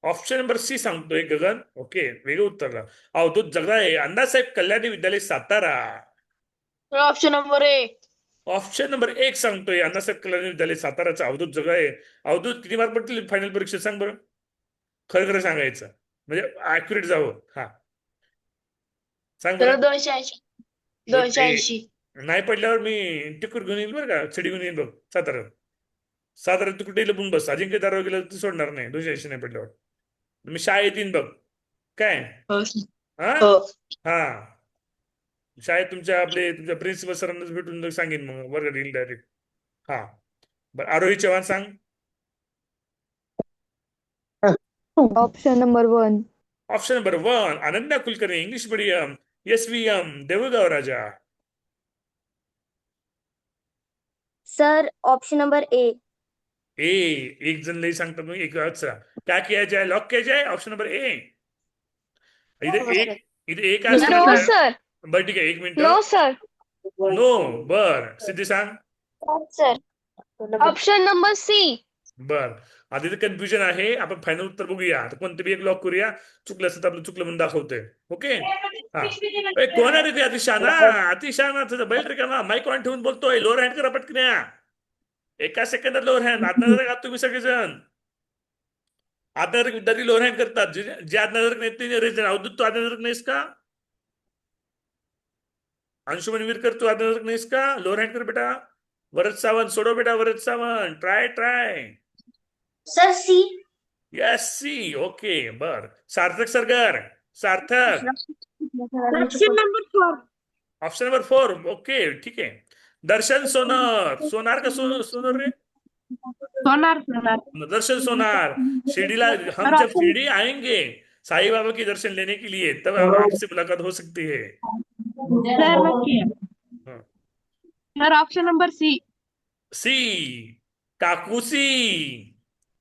Option number C सांगतोय गगन. ओके, वेगळं उत्तर. अवधूत जगदाळे, अण्णासाहेब कल्याणी विद्यालय Satara. Option number 1. Option number 1 सांगतोय अण्णासाहेब कल्याणी विद्यालय साताराचा अवधूत जगदाळे. अवधूत किती मार्क पडतील फायनल परीक्षेत सांग बरं? खरं खरं सांगायचं म्हणजे ऍक्युरेट जावं. हा, सांग तर बरं. 280. 280. नाही पडल्यावर मी टिकूर घेऊन येईल बरं का, छडी घेऊन येईल बघ सातारा तू कुठे लपून बस. अजिंक्य दारावर गेलं तर सोडणार नाही 280 नाही पडल्यावर. मी शाळेत येईन बघ. काय हा हा शाळेत तुमच्या प्रिन्सिपल सरांनाच भेटून सांगेन, मग वर्गात येईल डायरेक्ट. हा, बरं. आरोही चव्हाण सांग. Option number 1. Option number 1 Ananya Kulkarni, English medium, SVM, Deulgaon Raja. Sir option number ए. एक जण लई सांगतात मग एक. अच्छा, क्या किया जाए, लॉक किया जाए. ऑप्शन नंबर ए. इथे एक असतं नो म्हणजे- सर. बरं ठीक आहे, 1 मिनिट. No sir. नो. बर, सिद्धी सांग. Sir option number C. बर, आधी तर कन्फ्युजन आहे. आपण फायनल उत्तर बघूया. आता कोणतं बी एक लॉक करूया. चुकलं असतं तर आपलं चुकलं म्हणून दाखवतोय. ओके. हा, कोण आहे रे ते? अतिशाना तुझा बैल रिकामा माईक ऑन ठेवून बोलतोय. लोअर हँड करा पटकन्या. एका सेकंदात लोअर हँड. आज्ञाधारक आहात तुम्ही सगळेजण. आज्ञाधारक विद्यार्थी लोअर हँड करतात. जे आज्ञाधारक नाहीत ते रेज. अवधूत तू आज्ञाधारक नाहीस का? अंशुमन विरकर तू आज्ञाधारक नाहीस का? लोअर हँड कर बेटा. वरद सावंत सोडव बेटा. Varad Sawant try. Sir C. Yes C. Okay, बर. Sarthak Sargar. Sarthak option number 4. Option number 4. Okay, ठीक आहे. दर्शन सोनार का सोनर रे? सोनार. दर्शन सोनार. शिरडीला हम जब शिरडी आएंगे साईं बाबा के दर्शन लेने के लिए, तब आपसे मुलाकात हो सकती है. सर नक्की. हं. Sir option number C. C. काकूसी.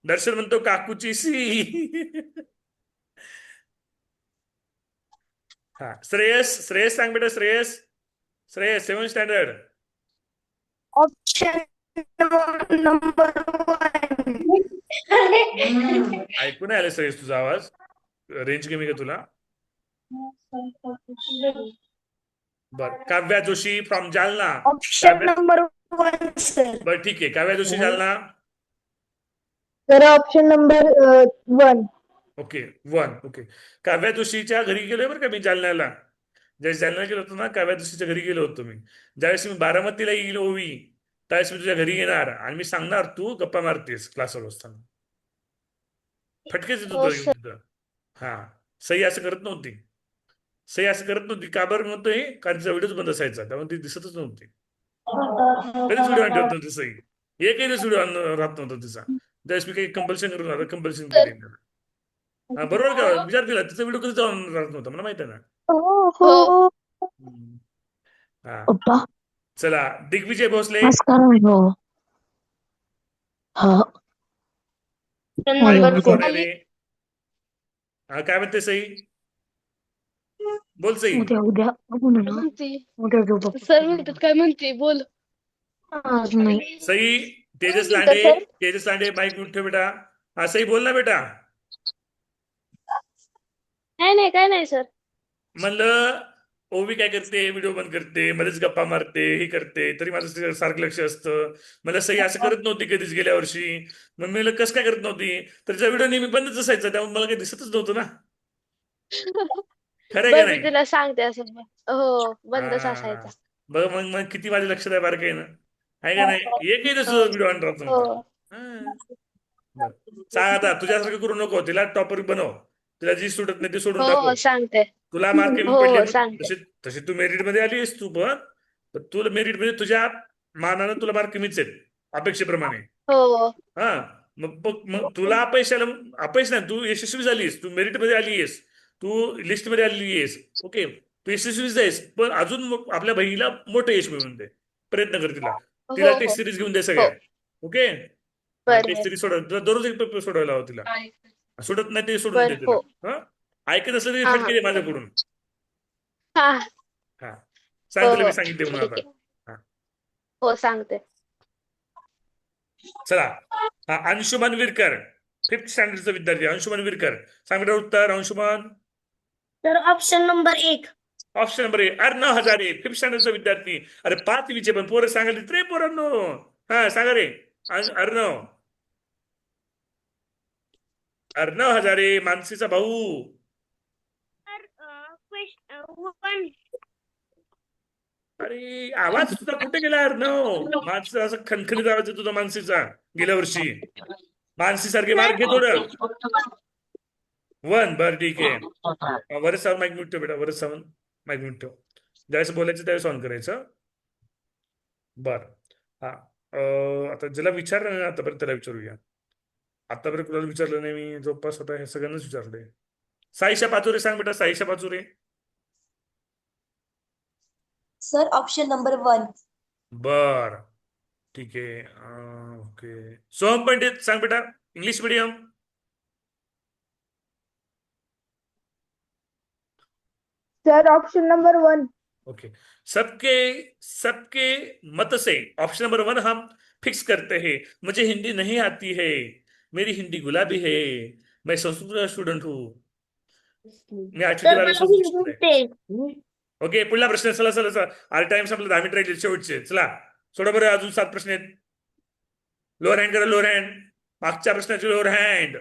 दर्शन म्हणतो काकूची सी. हा, श्रेयस सांग बेटा. Shreyas 7th standard. Option number 1. ऐकून आलं श्रेयस तुझा आवाज? रेंज कमी का तुला? बर, Kavya Joshi from Jalna. Option number 1 sir. बर ठीक आहे, Kavya Joshi Jalna. Sir option number 1. Okay, 1. Okay, Kavya जोशीच्या घरी गेलोय बरं का मी जालन्याला. ज्यावेळेस जालन्याला गेलो होतो ना, काव्या जोशीच्या घरी गेलो होतो मी. ज्यावेळेस मी बारामतीला येईल ओवी, त्यावेळेस मी तुझ्या घरी येणार आणि मी सांगणार तू गप्पा मारतेस क्लासवर असताना. फटकेच येत होतं तिथं. हा, सई असं करत नव्हती. का बरं म्हणतोय? कारण तिचा व्हिडिओच बंद असायचा, त्यामुळे ती दिसतच नव्हती. कधीच व्हिडिओ आणत नव्हती सई. एकही व्हिडिओ राहत नव्हता तिचा. ज्यावेळेस मी काही कंपल्शन करून कंपल्शन केली. हा, बरोबर का? विचार केला, तिचा व्हिडिओ कधी जाऊन राहत नव्हता, मला माहिती आहे ना. हो. हा, चला. दिग्विजय भोसले. हा, काय म्हणते सई? बोल सई. उद्या सर म्हणतात काय म्हणते बोल. सई. तेजस लांडे माईक म्यूट ठेव बेटा. हा, सई बोल ना बेटा. काय नाही सर. म्हणलं ओवी काय करते? व्हिडिओ बंद करते, मध्येच गप्पा मारते, हे करते, तरी माझं सारखं लक्ष असतं. मला सई असं करत नव्हती कधीच गेल्या वर्षी. मग मी कसं काय करत नव्हती? तर तिचा व्हिडिओ नेहमी बंदच असायचा, त्यामुळे मला काही दिसतच नव्हतं ना. खरं का नाही? तिला सांगते असं. हो, बंदच असायचा. बघ मग किती माझ्या लक्षात आहे बारकाई ना, आहे का नाही? एकही व्हिडिओ ऑन राहत नव्हता. सांग आता, तुझ्यासारखं करू नको. तिला टॉपर बनव. तिला जी सुटत नाही ती सोडून टाकू. सांगते. तुला मार्क कमी हो, पडले सांगते. तशी तू मेरिट मध्ये आलीस तू, पण तुला मेरिट मध्ये तुझ्या मानानं तुला मार्क कमीच आहेत. अपेक्षेप्रमाणे. हो हा, मग तुला अपयश नाही, तू यशस्वी झालीस, तू मेरिट मध्ये आली आहेस, तू लिस्ट मध्ये आलेली आहेस. ओके, तू यशस्वीच आहेस, पण अजून आपल्या बहिणीला मोठं यश मिळवून दे. प्रयत्न कर तिला, हो तिला हो टेस्ट सिरीज घेऊन दे हो सगळ्या. ओके, बर टेस्ट बर सिरीज सोडव, तुला दररोज एक पेपर सोडवायला हवं तिला. सोडत नाही ते सोडून बर दे तिला. हो हा, ऐकत असलं तरी हा फटके हा दे माझ्याकडून. हा हा, हो सांग तिला हो मी सांगितले म्हणून ठीक आता. आहे हा, हो सांगते. चला. हा, अंशुमन विरकर, 5th स्टँडर्डचा विद्यार्थी अंशुमन विरकर. सांग बेटा उत्तर अंशुमन. तर option number 1. Option number A, Arnav Hazare, 5th स्टँडर्डचा विद्यार्थी. अरे 5वीचे पण पोरं सांगायला रे पोरांनो. हा सांगा रे. अर्णव, अर्णव हजारे, मानसीचा भाऊ. अरे आवाज तुझा कुठे गेला अर्णव? मानसीचा असं खणखणीत आवाज आहे तुझा मानसीचा. गेल्या वर्षी मानसी सारखे मार्क घे थोडं. 1, बरं ठीक आहे. वरच सावंत माईक म्यूट ठेव बेटा, वरच सावंत माईक म्यूट ठेव. ज्यावेळेस बोलायचं त्यावेळेस ऑन करायचं. बर. हा, आता ज्याला विचारलं ना आतापर्यंत त्याला विचारूया. आतापर्यंत कुणाला विचारलं नाही मी, जवळपास आता हे सगळ्यांनाच विचारलंय. साईशा पाचुरे, सांग बेटा Saisha Pachure. Sir option number 1. बर ठीक आहे. ओके, सोहम पंडित, सांग बेटा English medium. Sir option number 1. Okay, सबके सबके मत से ऑप्शन नंबर 1 हम फिक्स करते हैं. मुझे हिंदी नहीं आती है, मेरी हिंदी गुलाबी है, मैं संस्कृत का स्टुडंट हूँ. मी 8वी ते तर 12वी मला संस्कृत हिंदी शिकलोय. येते. ओके, पुढला प्रश्न. चला चला चला, आर टाइम संपला, 10 मिनिट राहिले शेवटचे. चला सोडा बरं, अजून 7 प्रश्न आहेत. लोअर हँड करा, लोअर हँड. मागच्या प्रश्नाची लोअर हँड,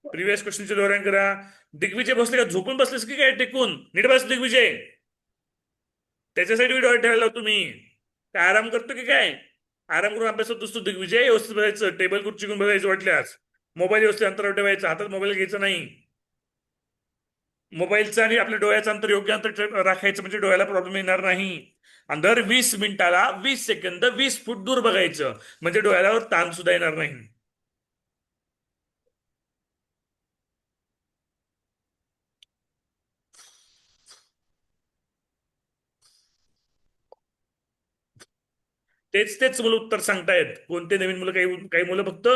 प्रिव्हियस क्वेश्चनची लोअर हँड करा. दिग्विजय बसले का? झोपून बसलेस की काय टेकून? नीट बस दिग्विजय, त्याच्यासाठी व्हिडिओ ठेवायला तुम्ही. काय आराम करतो की काय? आराम करून अभ्यास होत असतो दिग्विजय. व्यवस्थित बसायचं, टेबल खुर्ची घेऊन बसायचं वाटल्यास. मोबाईल व्यवस्थित अंतरावर ठेवायचा, हातात मोबाईल घ्यायचा नाही. मोबाईलचं आणि आपल्या डोळ्याचं अंतर योग्य अंतर राखायचं, म्हणजे डोळ्याला प्रॉब्लेम येणार नाही. आणि दर 20 मिनिटाला 20 सेकंद 20 फूट दूर बघायचं, म्हणजे डोळ्यावर ताण सुद्धा येणार नाही. तेच तेच मुलं उत्तर सांगतायत. कोणते नवीन मुलं? काही काही मुलं फक्त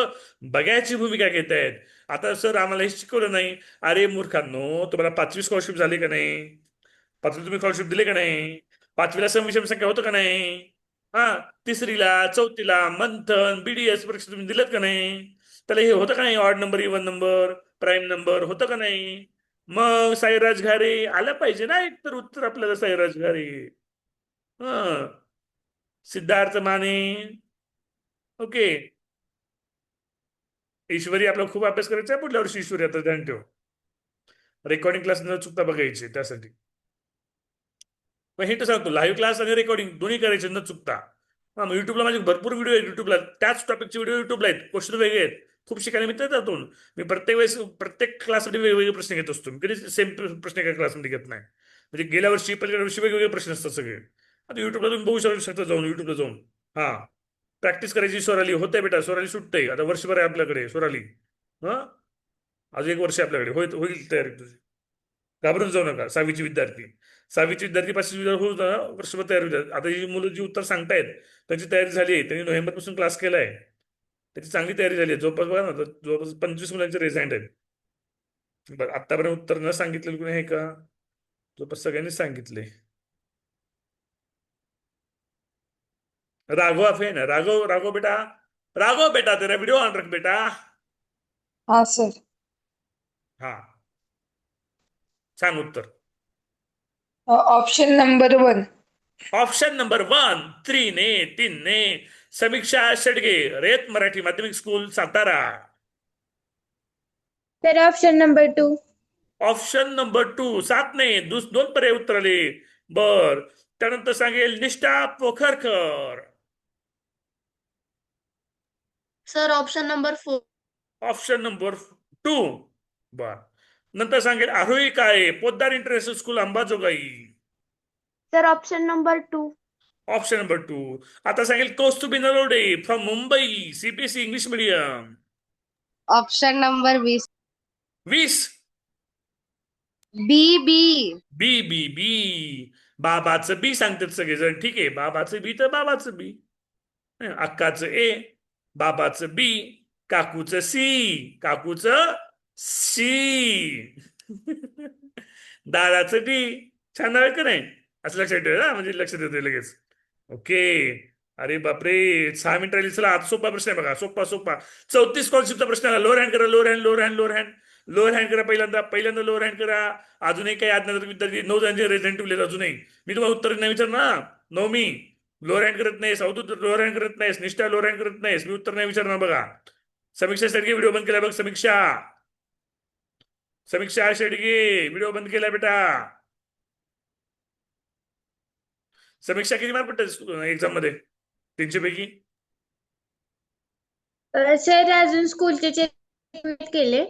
बघायची भूमिका घेत आहेत. आता सर आम्हाला हे शिकवलं नाही. अरे मूर्खांनो, तुम्हाला 5वी स्कॉलरशिप झाली का नाही? 5वी तुम्ही स्कॉलरशिप दिले का नाही? 5वीला सम विषम संख्या होतं का नाही? हा, 3रीला 4थीला मंथन बीडीएस परीक्षा तुम्ही दिलेत का नाही? त्याला हे होतं का नाही? Odd number, even number, prime number होतं का नाही? मग साईराज घारे आलं पाहिजे ना एक तर उत्तर आपल्याला. साईराज घारे, हा, सिद्धार्थ माने. ओके, ईश्वरी, आपला खूप अभ्यास करायचा आहे पुढल्या वर्षी. ईश्वरी आता ध्यान ठेव, रेकॉर्डिंग क्लास न चुकता बघायची त्यासाठी. मग हे तर सांगतो, लाईव्ह क्लास आणि रेकॉर्डिंग दोन्ही करायचे न चुकता. हा, मग युट्यूबला माझे भरपूर व्हिडिओ आहेत. युट्यूबला त्याच टॉपिकचे व्हिडिओ युट्यूबला आहेत, क्वेश्चन वेगळे आहेत. खूप शिकायला मिळतात त्यातून. मी प्रत्येक वेळेस प्रत्येक क्लाससाठी वेगवेगळे प्रश्न घेत असतो. मी कधी सेम प्रश्न एका क्लासमध्ये घेत नाही. म्हणजे गेल्या वर्षी पलीकडे वर्षी वेगवेगळे प्रश्न असतात सगळे. आता युट्यूबला तुम्ही बघू शकता जाऊन, युट्यूबला जाऊन. हा, प्रॅक्टिस करायची. स्वराली होते बेटा, स्वराली सुटते आता. वर्षभर आहे आपल्याकडे स्वराली. हा, अजून 1 वर्ष आपल्याकडे होईल तयारी तुझी. घाबरून जाऊ नका. 6वीचे विद्यार्थी, 6वीचे विद्यार्थी 5वी विद्यार्थी होऊन जा, वर्षभर तयारी होतात. आता ही मुलं जी उत्तर सांगतायत त्यांची तयारी झाली आहे. त्यांनी नोव्हेंबरपासून क्लास केलाय, त्याची चांगली तयारी झाली आहे. जवळपास बघा ना, जवळपास 25 मुलांचे रिझाईन आहेत. बरं, आतापर्यंत उत्तर न सांगितलेलं कोणी आहे का? जवळपास सगळ्यांनीच सांगितले. राघव आहे ना, राघव, राघव बेटा, राघव बेटा, तेरा व्हिडिओ ऑन रख बेटा. हाँ सर. हा, सांग उत्तर. Option number 1. ऑप्शन नंबर 1, 3ने Samiksha Shedge, Rayat Marathi Madhyamik school, Satara. Sir option number 2. Option number 2, 7ने 2 पर्याय उत्तर आले. बर, त्यानंतर सांगेल Nishtha Pokharkar. Sir option number 4. Option number 2, बर. नंतर सांगेल Aarohi Kale, Poddar international school, Ambajogai. Sir option number 2. Option number 2. आता सांगेल Kaustubhi Narode from Mumbai, CBSE English medium. Option number 20. 20. बी बी. बी बी बी. बाबाचं बी सांगतात सगळेजण. ठीक आहे, बाबाचं बी तर बाबाचं बी, अक्काचं ए, बाबाचं बी, काकूचं सी, काकूचं सी, दादाचं डी. छान नाव आहे का नाही? असं लक्षात ठेव ना, म्हणजे लक्षात येते लगेच. ओके. अरे बापरे, 6 मिनिट राहिली. चला आता सोपा प्रश्न आहे बघा, सोपा सोपा. 34 स्कॉलरशिपचा प्रश्न आला. लोअर हँड करा, lower hand, lower hand, lower hand, lower hand करा. पहिल्यांदा लोअर हँड करा. अजूनही काही आज्ञाधारक विद्यार्थी 9 जणांचे रेझेंटिव्ह अजूनही. मी तुम्हाला उत्तर नाही विचार ना. नवमी लोअर हँड करत नाहीस, अवधूत लोअर हँड करत नाहीस, निष्ठा लोअर हँड करत नाहीस, मी उत्तर नाही विचारणार बघा. समीक्षा शेडगे व्हिडिओ बंद केला बघ. समीक्षा शेडगे व्हिडिओ बंद केला बेटा. समीक्षा किती मार्क पडतात एक्झाम मध्ये 300 पैकी? सर अजून स्कूलचे चेक केले,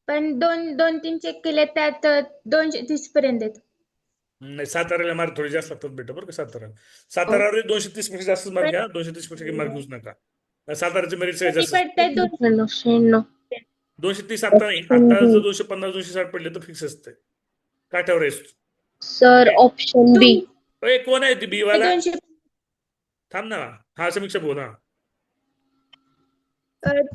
पण दोन तीन चेक केले, त्यात 230 पर्यंत आहेत. नाही, साताऱ्याला मार्क थोडे जास्त लागतात बेटा बरं का. सातारावर 230 पेक्षा जास्त मार्क घ्या. 230 पेक्षा मार्क घेऊच नका. साताराचे मेरिट सगळ्यात जास्त. पडतायत 230 आता नाही, आता जर 250 260 पडले तर फिक्स असते. काठ्यावर आहेस तू. सर ऑप्शन बी. ओए, कोण आहे ती बी वाला? 200. थांब ना. हा समीक्षा बोल. हा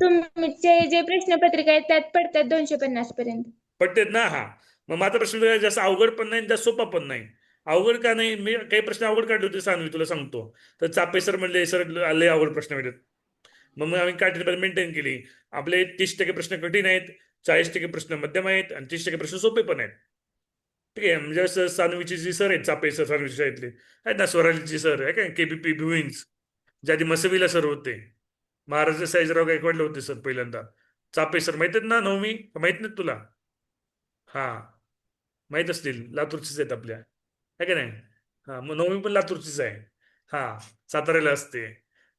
तुमचे जे प्रश्नपत्रिका आहेत त्यात पडतात 250 पर्यंत. पडतेत ना. हा मग माझा प्रश्न जास्त अवघड पण नाही, जास्त सोपा पण नाही. अवघड का नाही? मी काही प्रश्न अवघड काढले होते सांगू तुला सांगतो. तर चापे सर म्हणले सर लय अवघड प्रश्न मिळतात. मग आम्ही काठी मेंटेन केली. आपले 30% प्रश्न कठीण आहेत, 40% प्रश्न मध्यम आहेत आणि 30% प्रश्न सोपे पण आहेत. ठीक आहे. म्हणजे सानवीचे जी सर आहेत, चापे सर सानवीच्या शाळेतले आहेत ना, स्वरालीचे सर आहे काय, केबीपी भुईन्स, ज्या आधी मसवीला सर होते, महाराज साईजराव गायकवाडला होते सर पहिल्यांदा. चापे सर माहित आहेत ना? नवमी माहित नाहीत तुला? हा माहित असतील, लातूरचीच आहेत आपल्या, आहे का नाही? हा मग नवमी पण लातूरचीच आहे. हा साताऱ्याला असते.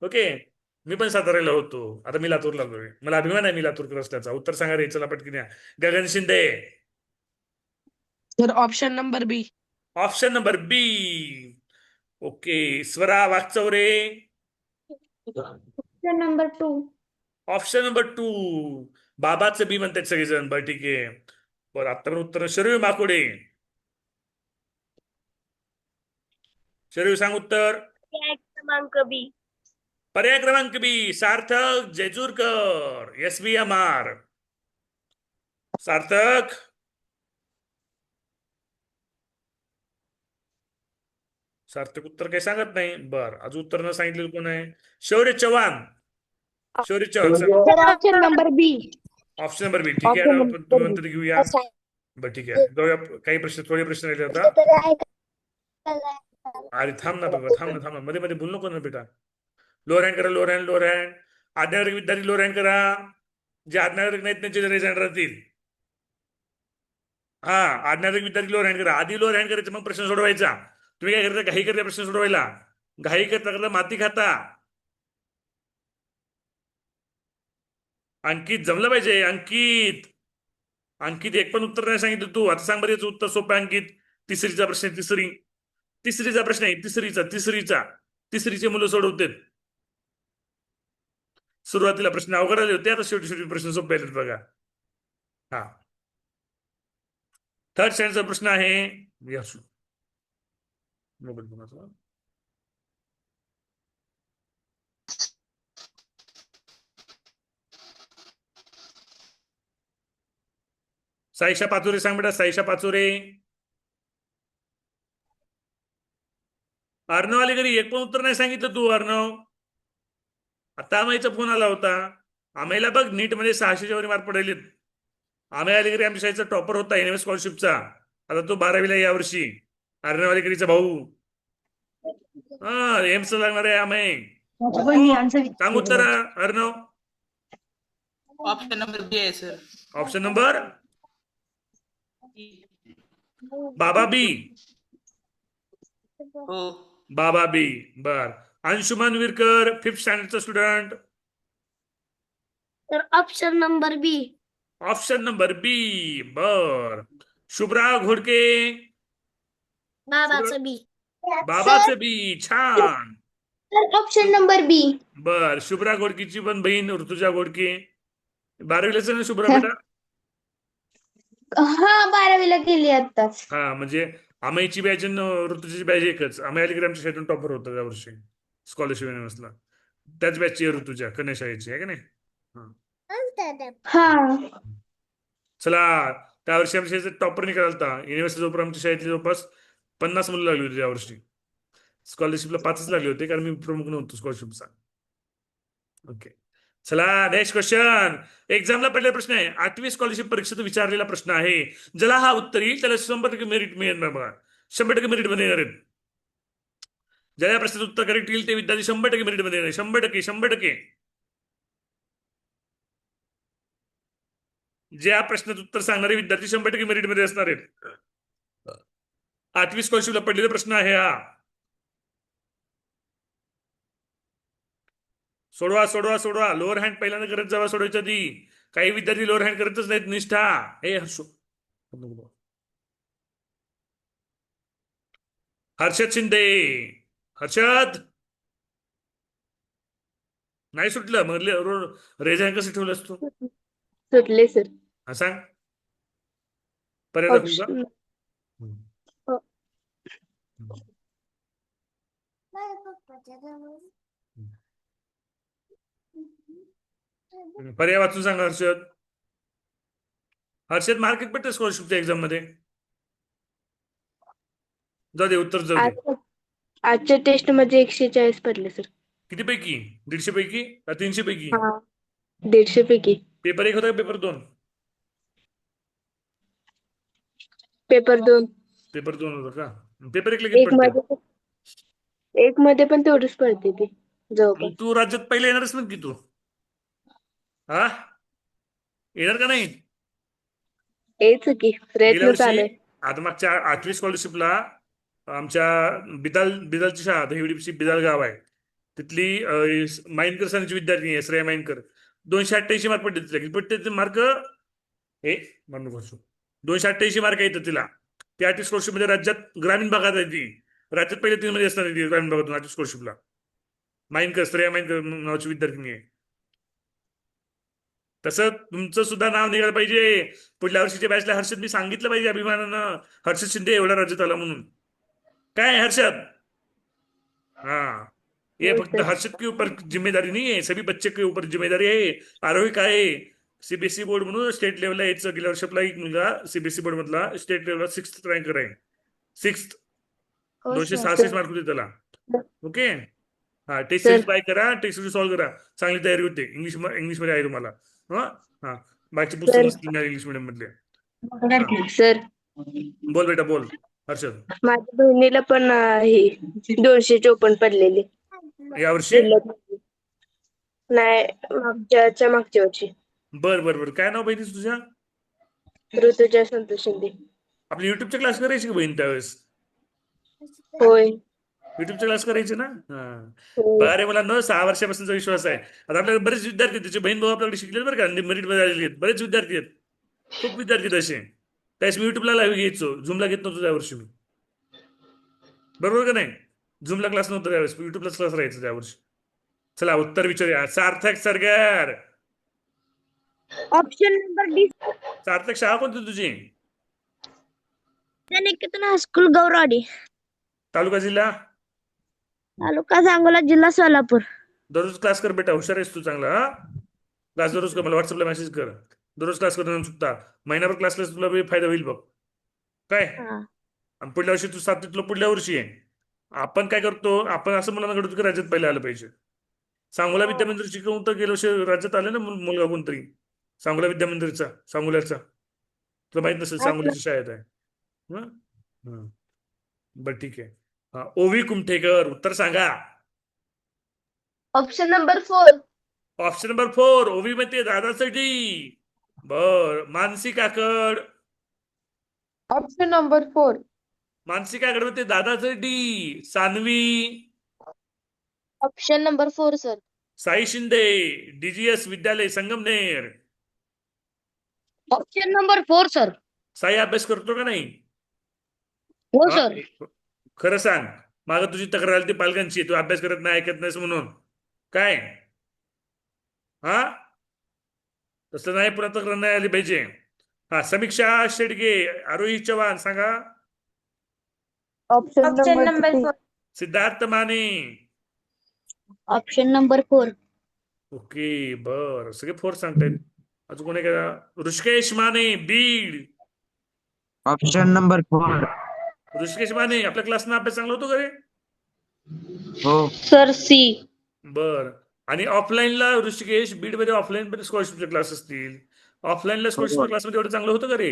ओके. मी पण साताऱ्याला होतो, आता मी लातूरला आलोय. मला अभिमान आहे मी लातूरकर असल्याचा. उत्तर सांगा रे, चला पटकन या. Gagan Shinde. Sir option number B. Option number B. Okay. Swara Wagchaure. Option number 2. Option number 2. बाबाचं बी म्हणतात सगळेजण. बरं ठीक आहे. बरं आता पण उत्तर. शरीर माकोडे. शरीर सांग उत्तर. क्रमांक बी. पर्याय क्रमांक बी. सार्थक जेजूरकर, SBMR. सार्थक. सार्थक उत्तर काही सांगत नाही. बर, अजून उत्तर न सांगितलेलं कोण आहे? शौर्य चव्हाण. शौर्य Chavan. Option number B. Option number बी. ठीक आहे. आपण तुम्ही म्हणता ते घेऊया. बरं ठीक आहे. जाऊया. काही प्रश्न, थोडे प्रश्न राहिले आता. अरे थांब ना बाबा, थांब ना. मध्ये मध्ये बोल नको ना बेटा. लोअर हँड करा, लोअर हँड, लोअर हँड. आज्ञाधारक विद्यार्थी लोअर हँड करा. जे आज्ञाधारक नाहीत त्यांचे रेझाईन राहतील. हा आज्ञाधारक विद्यार्थी लोअर हँड करा. आधी लोअर हँड करायचं, मग प्रश्न सोडवायचा. तुम्ही काय करता? घाई करता प्रश्न सोडवायला. घाई करता माती खाता. अंकित जमलं पाहिजे. अंकित एक पण उत्तर नाही सांगितलं तू. आता सांग बरं याचं उत्तर सोपं आहे. अंकित, तिसरीचा प्रश्न आहे. तिसरीचा प्रश्न आहे. तिसरीचे मुलं सोडवतात. सुरुवातीला प्रश्न अवघड आले होते, आता शेवटी प्रश्न सोपे आलेत बघा. हा थर्ड स्टँडर्डचा प्रश्न आहे. मोबाईल कोणाचा? साईशा पाचोरे सांग बेटा. साईशा पाचोरे. अर्णव आले घरी. एक पण उत्तर नाही सांगितलं तू अर्णव. आता आम्हाचा फोन आला होता. आम्हाला बघ नीट मध्ये 600च्या वर मार्क पडलेत. आम्ही अलीकडे आमच्या शाळेचा टॉपर होता NMS स्कॉलरशिपचा. आता तो 12वीला यावर्षी. अर्णव अलीकडीचा भाऊ. हा एम्स लागणार आहे आम्ही. सांग उत्तर अर्णव. ऑप्शन नंबर बी आहे सर. ऑप्शन नंबर बाबा बी. हो. बाबा बी. बर. अंशुमन विरकर 5th स्टँडर्डचा स्टुडंट. तर option number B. Option number B. बर. शुभ्रा घोडके. बाबाचं बी. बाबाचं बी. छान. Sir option number B. बर. शुभ्रा घोडकीची पण बहीण ऋतुजा घोडके. 12वीला असेल ना शुभ्रा बेटा? हा 12वीला गेली आताच. हा, म्हणजे अमयची बॅच आणि ऋतुजाची बॅच एकच. अमय अलीकडे आमच्या शाळेतून टॉपर होता यावर्षी स्कॉलरशिप युनिव्हर्सला. त्याच बॅचची आहे ऋतुजा, कन्या शाळेची आहे का नाही? हा. हा. चला, त्या वर्षी आमच्या शाळेचा टॉपर निघाला होता युनिव्हर्सिटी. जवळ आमच्या शाळेतली जवळपास 50 मुलं लागली होती यावर्षी. स्कॉलरशिपला 5च लागले होते, कारण मी प्रमुख नव्हतो स्कॉलरशिपचा. ओके, चला नेक्स्ट क्वेश्चन. एक्झामला पडलेला प्रश्न आहे. 8वी स्कॉलरशिप परीक्षेत विचारलेला प्रश्न आहे. ज्याला हा उत्तर येईल त्याला 100% मेरिट मिळेल बघा. 100% मेरिट मध्ये येणार आहेत. ज्या या प्रश्नाचं उत्तर करेक्ट येईल ते विद्यार्थी 100% मेरिट मध्ये येणार. 100%, 100%. ज्या प्रश्नाचं उत्तर सांगणारे विद्यार्थी 100% मेरिट मध्ये असणार आहेत. 8वी स्कॉलरशिपला पडलेला प्रश्न आहे हा. सोडवा सोडवा सोडवा. लोअर हँड पहिल्यांदा करत जावा सोडवायच्या आधी. काही विद्यार्थी लोअर हँड करतच नाहीत. निष्ठा. हे हर्षद शिंदे. हर्षद नाही सुटलं मग रेझा कसं ठेवलं असतो? सुटले सर. हा, सांग. पर्याय दाखवू का? ऑप्शन पर्याय वाचून सांगा हर्षद. हर्षद मार्क किती पडते स्कॉलरशिपच्या एक्झाम मध्ये? जाऊ दे, उत्तर जाऊ दे. आजच्या टेस्ट मध्ये 140 पडले सर. किती पैकी? 150 पैकी का 300 पैकी? हा, 150 पैकी. पेपर 1 होता का पेपर 2? पेपर 2. पेपर 2 होता का? पेपर 1 ला किती एक पडते? मध्ये एक मध्ये पण तेवढंच पडते ती जवळपास. तू राज्यात पहिले येणारच ना की तू? हा, येणार का नाही? हेच की गेल्या प्रयत्न वर्षी चालू आहे. आता मागच्या 8वी स्कॉलरशिपला आमच्या बिदालची शाळा, दहिवडीची बिदाल गाव आहे, तिथली माइनकर सरांची विद्यार्थी आहे, श्रेया माइनकर. 288 मार्क पडले तिला. किती पडते ते मार्क? हे म्हणून 288 मार्क येतात तिला. ती 8वी स्कॉलरशिप मध्ये राज्यात ग्रामीण भागात आहे ती. राज्यात पहिले 3 मध्ये असणार ती ग्रामीण भागातून 8वी स्कॉलरशिपला. माइनकर, श्रेया माइनकर नावाची विद्यार्थी आहे. तसं तुमचं सुद्धा नाव निघालं पाहिजे. पुढल्या वर्षीच्या बॅचला हर्षद मी सांगितलं पाहिजे अभिमानानं, हर्षद शिंदे एवढा राज्यात आला म्हणून. काय हर्षद? हाँ, ये फक्त हर्षद के ऊपर जिम्मेदारी नहीं है, सभी बच्चे के ऊपर जिम्मेदारी आहे. आरोही काय सीबीएसई बोर्ड म्हणून स्टेट लेवलला यायचं. गेल्या वर्षाला एक मुलगा सीबीएसई बोर्ड मधला स्टेट लेवलला 6th रँकर आहे. 6th, 266 मार्क होते त्याला. ओके, हा, टेस्ट सिरीज बाय करा, टेस्ट सिरीज सॉल्व्ह करा. चांगली तयारी होते. इंग्लिश मध्ये आहे तुम्हाला. हा हा, बाकीची पुस्तकं असतील इंग्लिश मिडियम मधले. सर बोल बेटा बोल हर्षद. माझ्या बहिणीला पण हे 254 पडलेले यावर्षी? नाही, मागच्या वर्षी. बर बर बर. काय नाव बहिणीच तुझ्या? ऋतुजा संतोष शिंदे. आपली युट्यूबच्या क्लास करायची का बहीण त्यावेळेस? होय. युट्यूबच्या क्लास करायचे ना? हा, होय. बरं रे, मला 6 वर्षापासूनचा विश्वास आहे. आता आपल्याकडे बरेच विद्यार्थी, त्याचे बहीण भाऊ आपल्याकडे शिकले बरं का, मेरिट मध्ये आलेले आहेत. बरेच विद्यार्थी आहेत, खूप विद्यार्थी तसे. त्यावेळेस मी युट्यूबला लाईव्ह घ्यायचो, झूमला घेत नव्हतो त्यावर्षी मी. बरोबर का नाही? झूमला क्लास नव्हता त्यावेळेस, युट्यूबलाच क्लास राहायचं त्यावर्षी. चला उत्तर विचारूया. Sarthak Sargar. Option number D. Sarthak, शाळा कोणती तुझी? निकेतन हायस्कूल गौरवाडी, तालुका जिल्हा? तालुका सांगोला, जिल्हा सोलापूर. दररोज क्लास कर बेटा, हुशार आहेस तू चांगला. हा, क्लास दररोज कर, मला व्हॉट्सअपला मेसेज कर. दररोज क्लास करून चुकता. महिनाभर क्लास तुला फायदा होईल बघ. काय? आणि पुढल्या वर्षी तू 7वी, तुला पुढल्या वर्षी आहे. आपण काय करतो, आपण असं मुलांना घडतो की राज्यात पहिले आलं पाहिजे. सांगोला विद्यामंदिर शिकवून तर गेल्या वर्षी राज्यात आले ना मुलगा कोणतरी, सांगोला विद्यामंदिरचा, सांगोल्याचा. तुला माहित नसेल, सांगोल्याच्या शाळेत आहे. बरं ठीक आहे. हा, ओवी कुमठेकर. उत्तर सांगा. Option number 4. ऑप्शन नंबर 4 ओवी मध्ये दादासाठी. बर. मानसी काकड. Option number 4. मानसी काकड मध्ये दादासाठी. Sanvi. Option number 4 sir. Sai Shinde, DGS Vidyalaya Sangamner. Option number 4 sir. Sai अभ्यास करतो का नाही? हो हा, सर. खरं सांग. मागं तुझी तक्रार आली ती पालकांची, तू अभ्यास करत नाही, ऐकत नाहीस म्हणून. काय हा तसं नाही, पुन्हा तक्रार नाही आली पाहिजे. हा, समीक्षा शेडगे, आरोही चव्हाण सांगा. Option option number number 3. 4. Siddharth Mane. Option number 4. Okay, बर, सगळे फोर सांगतायत. अजून कोणी का? ऋषिकेश माने, बीड. Option number 4. ऋषिकेश माने, आपल्या क्लासनं अभ्यास चांगला होतो का रे? हो. Sir C. बर. आणि ऑफलाईनला ऋषिकेश, बीड मध्ये ऑफलाईन मध्ये स्कॉलरशिपचे क्लास असतील. ऑफलाईनला स्कॉलरशिप क्लासमध्ये एवढं चांगलं होतं का रे?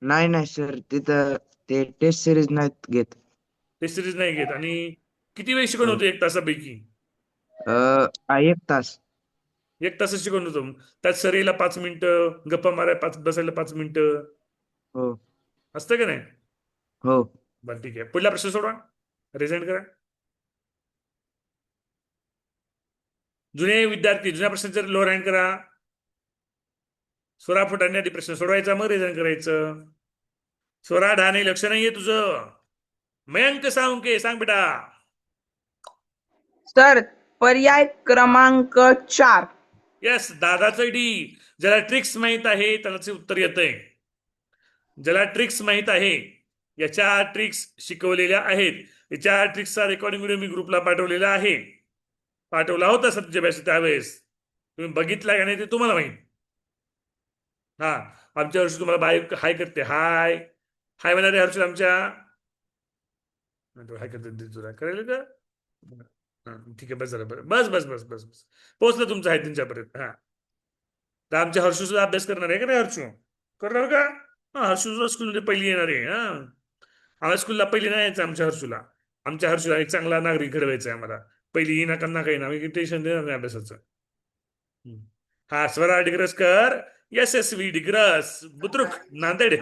नाही नाही सर, तिथं ते टेस्ट सिरीज नाहीत घेत. ते सिरीज नाही घेत. आणि किती वेळ शिकवण होतं एक तासापैकी? 1 तास. एक तास शिकवण होतं. त्यात सरीला 5 मिनिटं, गप्पा माराय बसायला 5 मिनिटं हो असतं का नाही? हो. बरं, ठीक आहे. पुढला प्रश्न सोडवा, रिझाईन करा. जुने विद्यार्थी जुन्या प्रश्नाचे लोअर हँड करा. स्वरा फुटाने आधी प्रश्न सोडवायचा, मग रिझाईन करायचं. स्वरा ढाणे, लक्ष नाहीये तुझं. मयंक साळुंके, सांग बेटा. सर पर्याय क्रमांक 4. येस, दादाचं डी. ज्याला ट्रिक्स माहित आहे त्यालाच उत्तर येतंय. ज्याला ट्रिक्स माहित आहे, याच्या ट्रिक्स शिकवलेल्या आहेत. याच्या ट्रिक्सचा रेकॉर्डिंग व्हिडिओ मी ग्रुपला पाठवलेला आहे. पाठवला होता सत्यभ्यास त्यावेळेस. तुम्ही बघितला का नाही ते तुम्हाला माहित. हा, आमच्या हर्षू तुम्हाला बाय हाय करते. हाय हाय म्हणा रे हर्षू आमच्या. हाय करते तुला कळलं का? हा, ठीक आहे, बस झालं. बरं, बस बस बस बस बस पोहोचलं तुमचं आहे त्यांच्यापर्यंत. हा, तर आमच्या हर्षू सुद्धा अभ्यास करणार आहे का रे हर्षू? करणार का? हा, हर्षू सुद्धा स्कूलमध्ये पहिली येणार आहे. हा, आम्हाला स्कूलला पहिली नाही यायचं आमच्या हर्षूला. आमच्या हर्षूला एक चांगला नागरिक घडवायचा आहे आम्हाला. पहिली ही नका ना काही ना, आम्ही टेन्शन देणार नाही अभ्यासाचं. हा, Swara Digraskar, Yashasvi Digras, Budruk, Nanded.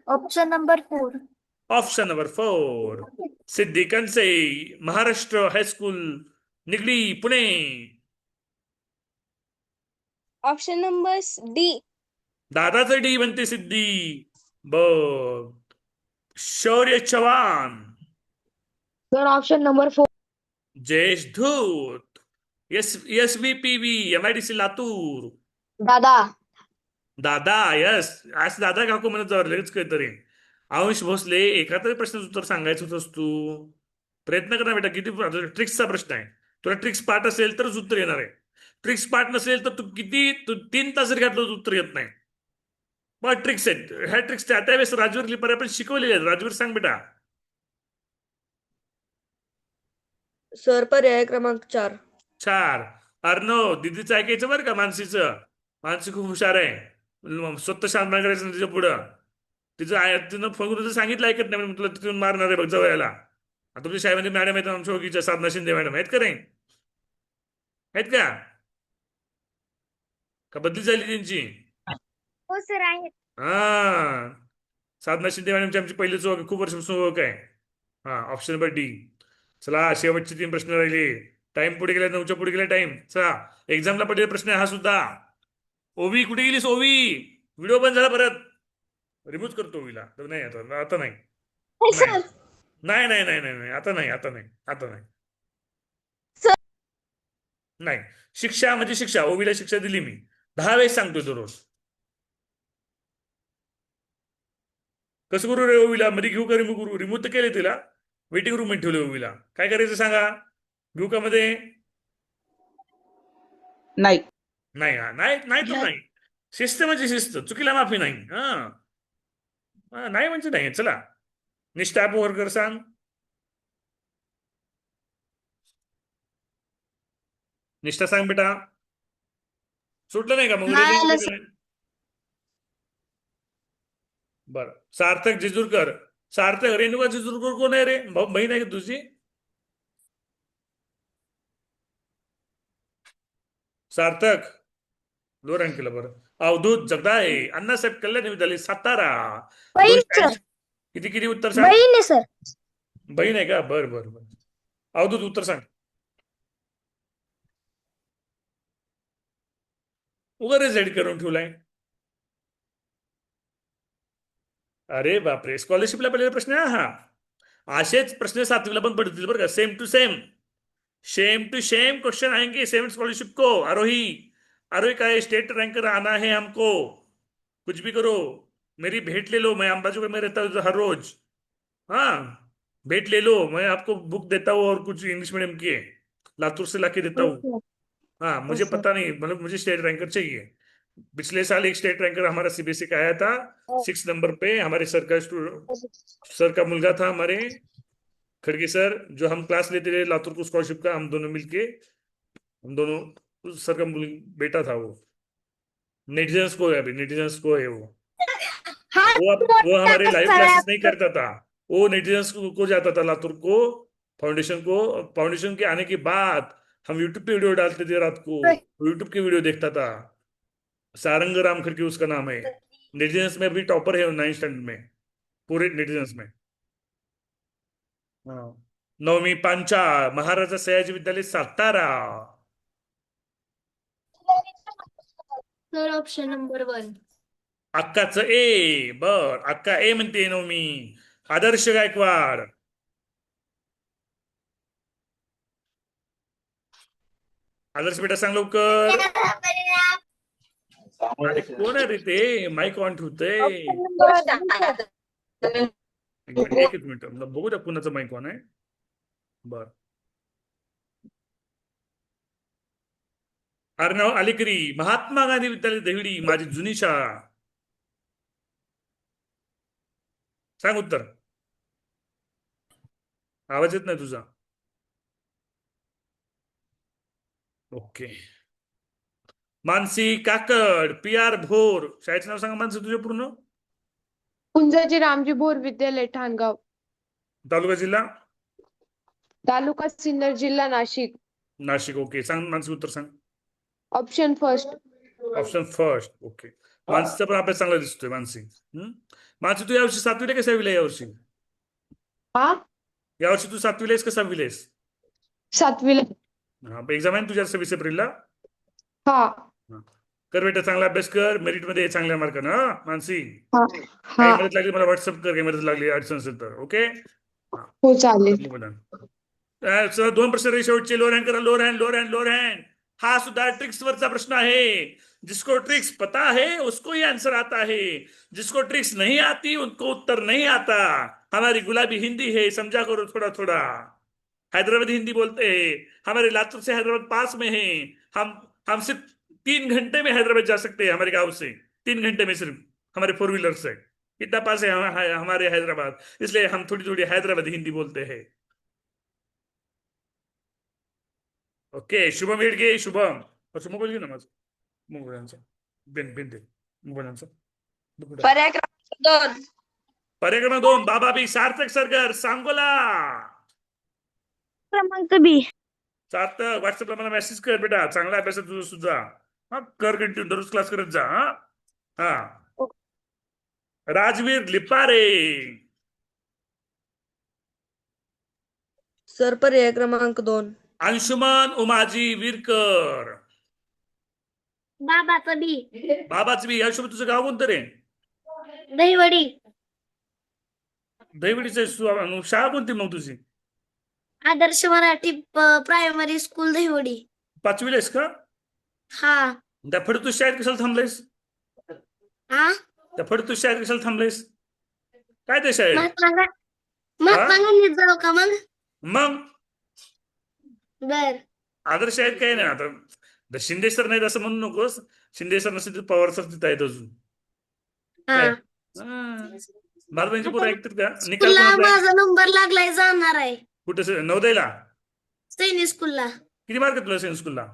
Option number 4. Option number 4. Siddhi Kanse, Maharashtra high school, Nigdi, Pune. Option number D. दादाचं डी म्हणते सिद्धी. बर. Shaurya Chavan, sir option number 4. Jayesh Dhoot, SVPB, MIDC Latur. दादा. दादा, यस. आज दादा काकू म्हणत जावर लगेच कळत रे. अंश भोसले, एका तरी प्रश्नाचं उत्तर सांगायचं होतंस तू. प्रयत्न कर ना बेटा. किती ट्रिक्सचा प्रश्न आहे. तुला ट्रिक्स पाठ असेल तरच उत्तर येणार आहे. ट्रिक्स पाठ नसेल तर तू 3 तास जरी घातलं उत्तर येत नाही. मग ट्रिक्स आहेत, ह्या ट्रिक्स त्यावेळेस राजवीर लिपारे आपण शिकवलेले आहेत. राजवीर सांग बेटा. सर पर्याय क्रमांक 4. 4. अर्णव, दिदीचं ऐकायचं बरं का. मानसीचं, मानसी खूप हुशार आहे. स्वतः शांत करायचं ना तिच्या पुढं. तिनं फोन करून सांगितलं ऐकत नाही, म्हटलं तिथून मारणार आहे बघ जवळ यायला. तुमच्या शाळेमध्ये मॅडम आहेत आमच्या ओळखीच्या, साधना शिंदे मॅडम आहेत का नाही? आहेत का बदली झाली त्यांची? हो सर आहेत. हा, साधना शिंदे मॅडमची आमची पहिलीच ओळख, खूप वर्षापासून ओळख आहे. हा, ऑप्शन नंबर डी. चला, शेवटचे 3 प्रश्न राहिले. टाइम पुढे गेला, 9च्या पुढे गेला टाइम. चला, एक्झामला पडलेला प्रश्न आहे हा सुद्धा. ओवी कुठे गेलीस? ओवी, व्हिडिओ बंद झाला, परत रिमूव्ह करतो ओवीला. नाही, आता नाही. नाही नाही नाही नाही नाही, आता नाही, आता नाही, आता नाही. नाही, शिक्षा म्हणजे शिक्षा. ओवीला शिक्षा दिली मी. 10 वेळेस सांगतोय दररोज. कसं करू रे ओवीला? मध्ये घेऊ का रिमूव्ह करू? रिमूव्ह तर केले तिला, वेटिंग रूम मध्ये ठेवले ओवीला. काय करायचं सांगा? घेऊ का मध्ये? नाही. नाही, नाही नाही तर नाही. शिस्त म्हणजे शिस्त, चुकीला माफी नाही. नाही म्हणजे नाही. चला, निष्ठा पोहरकर सांग. निष्ठा सांग बेटा. सुटलं नाही का मग? नाही आलं, बरं. सार्थक जेजूरकर. सार्थक, रेणुका जेजूरकर कोण आहे रे? बहीण आहे का तुझी? सार्थक, लोरांग केलं. बरं. अवधूत जगदाळे, अण्णासाहेब कल्याण विद्यालय, सातारा. बहीण सर. किती किती उत्तर सांग. बहीण आहे सर. बहीण आहे का? बर बर बर. अवधूत उत्तर सांग. उगाच झेड करून ठेवलाय. अरे बापरे, स्कॉलरशिपला पडलेला प्रश्न आहे हा. असेच प्रश्न 7वीला पण पडतील बरं का, सेम टू सेम क्वेश्चन आएंगे 7th स्कॉलरशिप को। आरोही आरोही का स्टेट रैंकर आना है हमको, कुछ भी करो, मेरी भेंट ले लो, मैं अंबाजोगाई में रहता हूँ हर रोज। हाँ, भेंट ले लो, मैं आपको बुक देता हूँ और कुछ इंग्लिश मीडियम की है, लातूर से लाके देता हूँ। हाँ, मुझे पता नहीं, मतलब मुझे स्टेट रैंकर चाहिए। पिछले साल एक स्टेट रैंकर हमारा सीबीएसई का आया था 6 नंबर पे, हमारे सर का मुलगा था, हमारे खड़गे सर, जो हम क्लास लेते थे लातूर को स्कॉलरशिप का, हम दोनों मिलके, हम दोनों, उस सर का बेटा था वो। नेटिजन्स को है, अभी नेटिजन्स को है वो। वो हमारे लाइव क्लासेस नहीं करता था, वो नेटिजन्स को जाता था लातूर को, फाउंडेशन के आने के बाद हम यूट्यूब पे वीडियो डालते थे रात को, यूट्यूब की वीडियो देखता था। सारंग राम खड़के उसका नाम है, नेटिजन्स में अभी टॉपर है 9th स्टैंडर्ड में, पूरे नेटिजन्स में। हाँ, 9वी पांचा, Maharaja Sayaji Vidyalaya Satara. Sir option number 1. अक्काचं ए, बर, अक्का ए म्हणते 9वी। आदर्श गायकवाड, आदर्श बेटा सांग लवकर। अरे कोण आहे रे ते, माईक ऑन ठेवतंय। एक मिनिट बघू द्या कुणाचं माईक ऑन आहे। बर, अर्णव अलीकरी, महात्मा गांधी विद्यालय देवडी, माझी जुनी शाळा। सांग उत्तर, आवाज येत नाही तुझा। ओके, मानसी काकड, पी आर भोर, शाळेचं नाव सांगा मानसी तुझे पूर्ण। कुंजाजी रामजी भोर विद्यालय ठाणगाव, तालुका जिल्हा तालुका सिन्नर, जिल्हा नाशिक। नाशिक। ओके, सांग मानसी उत्तर सांग। Option first. Option first, okay. मानसीचा पण अभ्यास चांगला दिसतोय मानसी। मानसी तू यावर्षी 7वीला का 6वीला यावर्षी? हा, यावर्षी तू 7वीला आहेस का 6वीला आहेस? 7वीला. हा, एक्झाम आहे ना तुझ्या 26 एप्रिलला? हा कर बेटा, चांगला अभ्यास कर, मेरिट मध्ये ये चांगल्या मार्कानं। हा मानसी, हा काही हा मदत लागली मला व्हॉट्सअप कर, काही मदत लागली अडचण असेल तर। ओके, हो चालेल. सर 2 प्रश्न रे शेवटचे, लोअर हँड करा, लोअर हँड। हा सुद्धा ट्रिक्स वरचा प्रश्न आहे, जिसको ट्रिक्स पता है उसको ही आंसर आता है, जिसको ट्रिक्स नहीं आती उनको उत्तर नहीं आता। हमारी गुलाबी हिंदी है, समझा करो थोड़ा थोड़ा। हैदराबादी हिंदी बोलते हैं, हमारे लातूर से हैदराबाद पास में है, हम सिर्फ 3 घंटे में हैदराबाद जा सकते हैं, हमारे गांव से 3 घंटे में सिर्फ, हमारे 4 व्हीलर से, इतना पास है हमारे हैदराबाद, इसलिए हम थोड़ी थोड़ी हैदराबादी हिंदी बोलते हैं। ओके, शुभम येडगे, शुभम, अच्छा मोबाईल घे ना माझा, मोबाईलचा बिन बिन दे मोबाईलचा। पर्याय क्रमांक 2. पर्याय क्रमांक 2, बाबा बी, सार्थक सरगर, सांगोला। क्रमांक बी. सार्थक, व्हॉट्सअपला मला मेसेज कर बेटा, चांगला अभ्यास आहे तुझा सुद्धा। हा, कर कंटिन्यू, दररोज क्लास करत जा। हा हा, राजवीर लिपारे, सर पर्याय क्रमांक 2. अंशुमन उमाजी विरकर, बाबाचं बी. बाबाच बी। अंशुमन तुझं गाव कोणतं रे? दहीवडी. दहिवडीचं शाळा कोणती मग तुझी? आदर्श मराठी प्रायमरी स्कूल दहीवडी. 5वीला आहेस का? हा त्या फडतूस शाळेत कशाला थांबलायस? हा, त्या फडतूस शाळेत कशाला थांबलायस? काय ते शाळेत? महात्मा गांधी जाऊ का मग बर. आदर्श शाळेत काही नाही आता, शिंदे सर नाहीत असं म्हणू नकोस, शिंदे सर नसतील पवार सर तिथं आहेत अजून। हा, बालबाईंची पोरं ऐकतात का? निकाल स्कूलला कोणाचा आहे? माझा नंबर लागलाय, जाणार आहे कुठं नवोदयला? सैनिक स्कूलला. किती मार्क तुला सेन स्कूलला?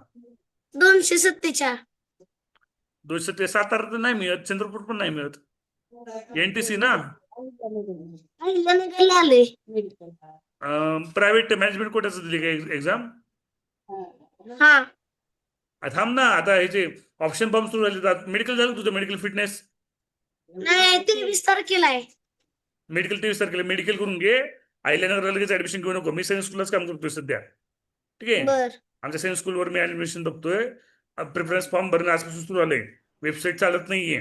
247. 200 सातारा तर नाही मिळत, चंद्रपूर पण नाही मिळत, एनटीसी ना। निघाले आले. प्रायव्हेट मॅनेजमेंट कोट्याचं दिली का एक्झाम? हा, थांब ना, आता हे जे ऑप्शन फॉर्म सुरू झाले, मेडिकल झालं तुझं? मेडिकल फिटनेस नाही 23 तारखेला आहे. मेडिकल 23 तारखेला मेडिकल करून घे, आयल्यानगरला लगेच ऍडमिशन घेऊ नको, मी सायन्स स्कूललाच काम करतोय सध्या, ठीक आहे? बर. आमच्या सायन्स स्कूलवर मी ऍडमिशन बघतोय, प्रिफरन्स फॉर्म भरणं आजपासून सुरू आलंय, वेबसाईट चालत नाहीये,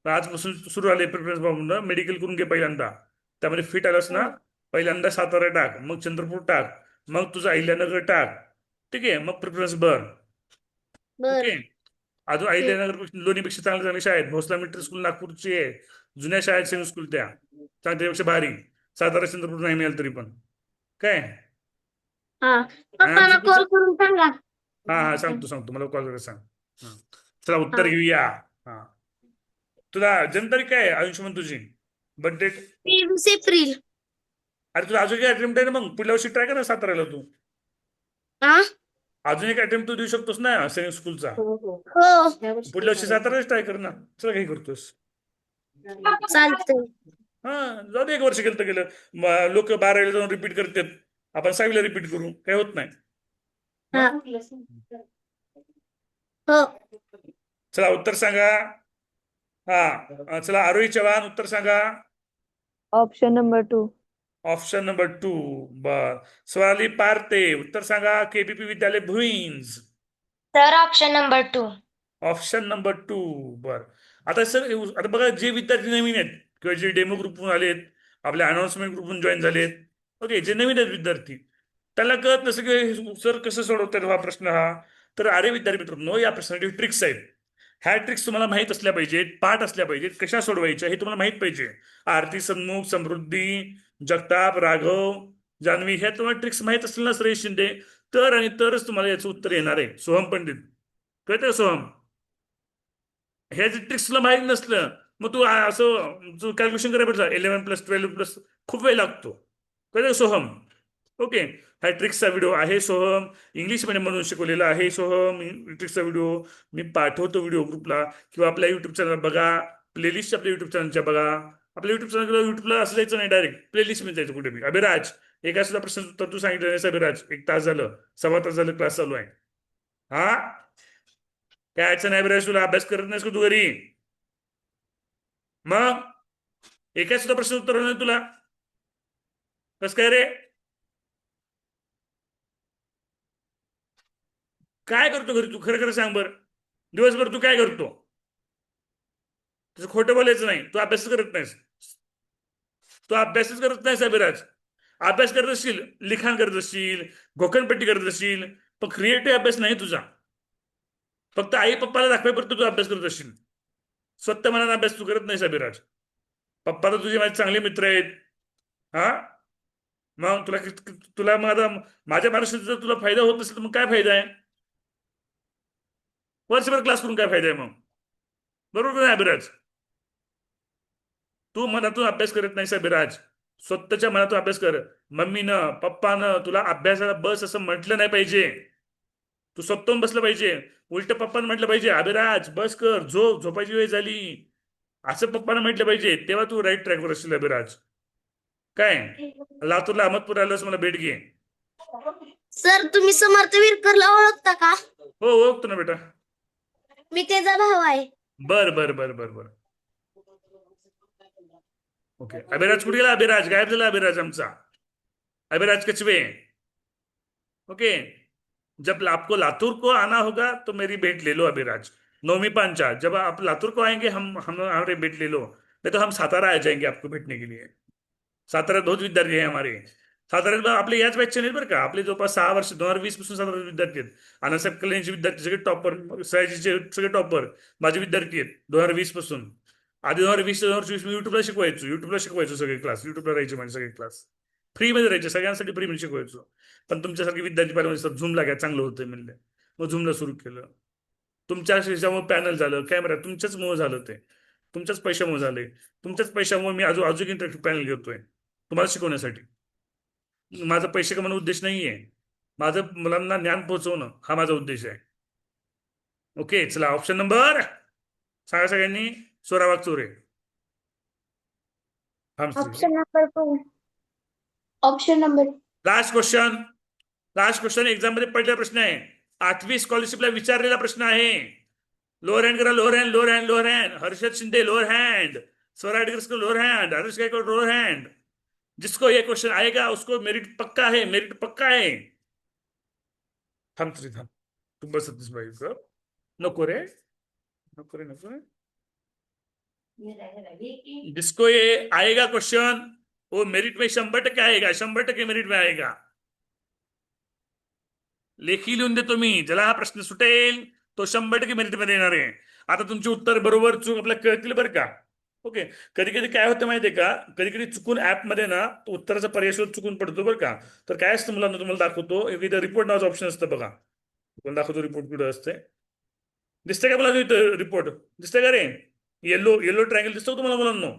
पण आजपासून सुरू आले प्रिफरन्स फॉर्म, मेडिकल करून घे पहिल्यांदा, त्यामध्ये फिट आलास ना पहिल्यांदा सातारा टाक, मग चंद्रपूर टाक, मग तुझं अहिल्यानगर टाक. ठीक आहे, मग प्रिफरन्स बर. बर ओके. अजून अहिल्यानगर लोणीपेक्षा चांगल्या चांगल्या शाळा आहेत. भोसला मिलिटरी स्कूल नागपूरची आहे, जुन्या शाळेत सेमी स्कूल त्या त्यापेक्षा भारी. सातारा चंद्रपूर नाही मिळालं तरी पण काय. हा आणि पप्पांना आमची कॉल करून सांगा. हा सांगतो मला कॉल करायला सांग. हा. चला उत्तर हा. घेऊया. हा, तुला जन्मतारीख काय आहे आयुष्यमान तुझी, बर्थ डेट? 23 एप्रिल. अरे तुला अजून एक अटेम्प्ट आहे ना, मग पुढल्या वर्षी ट्राय कर ना साताऱ्याला तू. हा अजून एक अटेम्प्ट तू देऊ शकतोस ना सेमी स्कूलचा. हो पुढल्या वर्षी साताराच ट्राय कर ना. चला काही करतोस. चालतंय. हा, जाऊ दे, 1 वर्ष केलं तर गेलं. लोक 12वीला जाऊन रिपीट करतात, आपण 6वीला रिपीट करू, काही होत नाही. हा हो चला उत्तर सांगा. हा चला, आरोही चव्हाण उत्तर सांगा. Option number 2. Option number 2. बर. स्वराली पारते उत्तर सांगा. केबीपी विद्यालय Bhuinj. Sir option number 2. Option number 2. बर. आता सर, आता बघा, जे विद्यार्थी नवीन आहेत किंवा जे डेमो ग्रुपवरून आलेत, आपल्या अनाउन्समेंट ग्रुपवरून जॉईन झालेत, ओके, जे नवीन आहेत विद्यार्थी, त्यांना कळत नसं की सर कसं सोडवतात हा प्रश्न हा. तर अरे विद्यार्थी मित्रांनो, या प्रश्नासाठी ट्रिक्स आहेत. ह्या ट्रिक्स तुम्हाला माहीत असल्या पाहिजेत, पाठ असल्या पाहिजेत, कशा सोडवायच्या हे तुम्हाला माहीत पाहिजे. आरती सन्मुख, समृद्धी, जगताप, राघव, जान्हवी, ह्या तुम्हाला ट्रिक्स माहीत असतील ना सुरेश शिंदे, तर आणि तरच तुम्हाला याचं उत्तर येणार आहे. सोहम पंडित, कळतंय सोहम? ह्या जे ट्रिक्स तुला माहीत नसलं, मग तू असं तू कॅल्क्युलेशन करायला पाहिजे. 11+12+ खूप वेळ लागतो. कळतंय सोहम? ओके. ह्या ट्रिक्सचा व्हिडिओ आहे सोहम, इंग्लिश मीडियम म्हणून शिकवलेला आहे सोहम. ट्रिक्सचा व्हिडिओ मी पाठवतो व्हिडिओ ग्रुपला, किंवा आपल्या युट्यूब चॅनल बघा, प्लेलिस्ट आपल्या युट्यूब चॅनलच्या बघा. आपल्या युट्यूब चॅनल युट्यूबला असं जायचं नाही, डायरेक्ट प्लेलिस्ट मध्ये जायचं कुठे बी. अभिराज, एका सुद्धा प्रश्न उत्तर तू सांगितलं नाही अभिराज. 1 तास झालं, 1.25 तास झालं क्लास चालू आहे. हा, काय अडचण नाही अभिराज? तुला अभ्यास करत नाहीस का तू घरी? मग एका सुद्धा प्रश्न उत्तर नाही तुला, कस काय रे? काय करतो घरी तू? खरं खरं सांग बरं, दिवसभर तू काय करतो? तसं खोटं बोलायचं नाही. तू अभ्यास करत नाहीस, तू अभ्यासच करत नाहीस अभिराज. अभ्यास करत असशील, लिखाण करत असशील, घोकणपट्टी करत असशील, पण क्रिएटिव्ह अभ्यास नाही तुझा. फक्त आई पप्पाला दाखवायपर्यंत तू अभ्यास करत असशील, स्वतः मनाने अभ्यास तू करत नाहीस अभिराज. पप्पा तर तुझे माझे चांगले मित्र आहेत. हा, मग तुला मग आता माझ्या मार्गदर्शनाचा जर तुला फायदा होत नसेल तर मग काय फायदा आहे? वर्षभर क्लास करून काय फायदा आहे मग? बरोबर नाही अभिराज? तू मनातून अभ्यास करत नाहीस अभिराज, स्वतःच्या मनातून अभ्यास कर. मम्मीनं पप्पानं तुला अभ्यासाला बस असं म्हटलं नाही पाहिजे, तू स्वतःहून बसलं पाहिजे. उलट पप्पानं म्हटलं पाहिजे, अभिराज बस कर, झोपायची वेळ झाली, असं पप्पानं म्हटलं पाहिजे. तेव्हा तू राईट ट्रॅकवर असशील अभिराज. काय, लातूरला अहमदपूर आलोस, मला भेट घे. सर तुम्ही समर्थ विरकरला ओळखता का? हो, ओळखतो ना बेटा. मी त्याचा भाऊ आहे. बर बर बर बर बर. ओके. अभिराज कुठे गेला? अभिराज गायब झाला. अभिराज आमचा अभिराज कछवे. ओके. जब आपको लातूर को आना होगा तो मेरी भेंट ले लो अभिराज. 9वीं पांचा, जब आप लातूर को आएंगे हम हमारे भेंट ले लो, नहीं तो हम सातारा आ जाएंगे आपको भेटने के लिए. सातारा बहुत विद्यार्थी आहे हमारे. साताऱ्यात आपले याच बॅचचे नाहीत बरं का, आपले जवळपास 6 वर्ष 2020 पासून सातारा विद्यार्थी आहेत. आनासाहेब कल्याणचे विद्यार्थी सगळे टॉपर, सयाजीचे सगळे टॉपर माझे विद्यार्थी आहेत 2020 पासून. आधी 2020 2024 मी युट्यूबला शिकवायचो सगळे क्लास. युट्यूबला राहायचे माझे सगळे क्लास, फ्रीमध्ये राहायचे, सगळ्यांसाठी फ्रीमध्ये शिकवायचो. पण तुमच्यासारखे विद्यार्थी पाहिजे झूमला घ्या, चांगलं होतं म्हणलं, मग झूमला सुरू केलं. तुमच्या ह्याच्यामुळे पॅनल झालं, कॅमेरा तुमच्याच मुळे झालं, ते तुमच्याच पैशामुळे झाले. तुमच्याच पैशामुळे मी अजून इंटरॅक्टिव्ह पॅनल घेतोय तुम्हाला शिकवण्यासाठी. माझा पैसे कमवणं उद्देश नाहीये, माझं मुलांना ज्ञान पोहोचवणं हा माझा उद्देश आहे. ओके. चला ऑप्शन नंबर सांगा सगळ्यांनी. सोरावाग चोरे. Option number 2. Option number last question exam मध्ये पडलेला प्रश्न आहे. 8वी स्कॉलरशिपला विचारलेला प्रश्न आहे. लोअर हँड करा, lower hand. Harshad Shinde lower hand, Swaradkar lower hand, Harsh Gaikwad lower hand. जिसको ये क्वेश्चन आएगा उसको मेरिट पक्का है. थांब तू बस भाई, नको रे. जिसको ये आएगा क्वेश्चन वो मेरिट में 100% आएगा, 100% मेरिट में आएगा. लेखी लिहून देतो मी, ज्याला हा प्रश्न सुटेल तो 100% मेरिट मध्ये येणार आहे. आता तुमची उत्तर बरोबर चूक आपल्याला कळतील बरं का. ओके. कधी कधी काय होतं माहितीये का, कधी कधी चुकून मध्ये ना तो उत्तराचा पर्याय शोध चुकून पडतो बरं का. तर काय असतं मुलांना तुम्हाला दाखवतो, इथं रिपोर्ट नावाचं ऑप्शन असतं बघा. तुम्हाला दाखवतो रिपोर्ट कुठं असते. दिसतंय का मला इथं रिपोर्ट? दिसतंय का रे? येलो येलो ट्रायंगल दिसतो तुम्हाला मुलांना?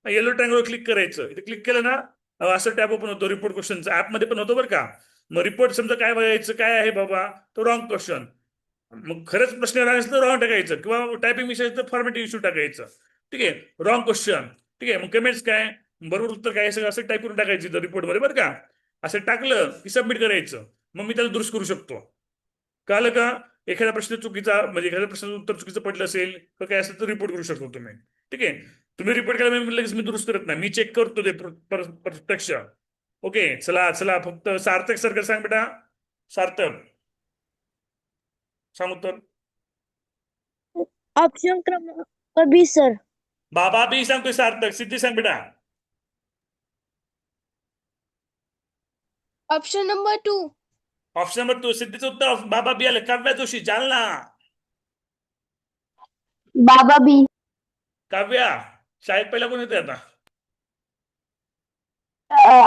येलो ट्रायंगलवर क्लिक करायचं. इथे क्लिक केलं ना असं टॅब ओपन होतो रिपोर्ट क्वेश्चनचा. ऍपमध्ये पण होतो बरं का. मग रिपोर्ट समजा काय बघायचं, काय आहे बाबा, तो रॉंग क्वेश्चन. मग खरंच प्रश्न राहिला तर रॉंग टाकायचं, किंवा टायपिंग मिस्टेक तर फॉर्मॅटिंग इश्यू टाकायचं. ठीक आहे. Wrong question. ठीक आहे. मग कमेंट्स काय, बरोबर उत्तर काय, सगळं असं टाईप करून टाकायचं रिपोर्टमध्ये बरं का. असं टाकलं की सबमिट करायचं. मग मी त्याला दुरुस्त करू शकतो. कळलं का? एखादा प्रश्न चुकीचा, म्हणजे एखाद्या प्रश्नाचं उत्तर चुकीचं पडलं असेल तर काय असेल तर रिपोर्ट करू शकतो तुम्ही. ठीक आहे. तुम्ही रिपोर्ट केला मी लगेच मी दुरुस्त करत नाही, मी चेक करतो ते प्रत्यक्ष. ओके. चला चला, फक्त सार्थक सर्कल सांग बेटा. सार्थक सांग उत्तर. ऑप्शन क्रमांक 20 सर. बाबा बी सांगतोय सार्थक. सिद्धी सांग बेटा. Option number 2. ऑप्शन नंबर 2 सिद्धीचं उत्तर बाबा बी आलं. काव्या जोशी जालना. बाबा बी. काव्या शाळेत पहिला कोण येते आता?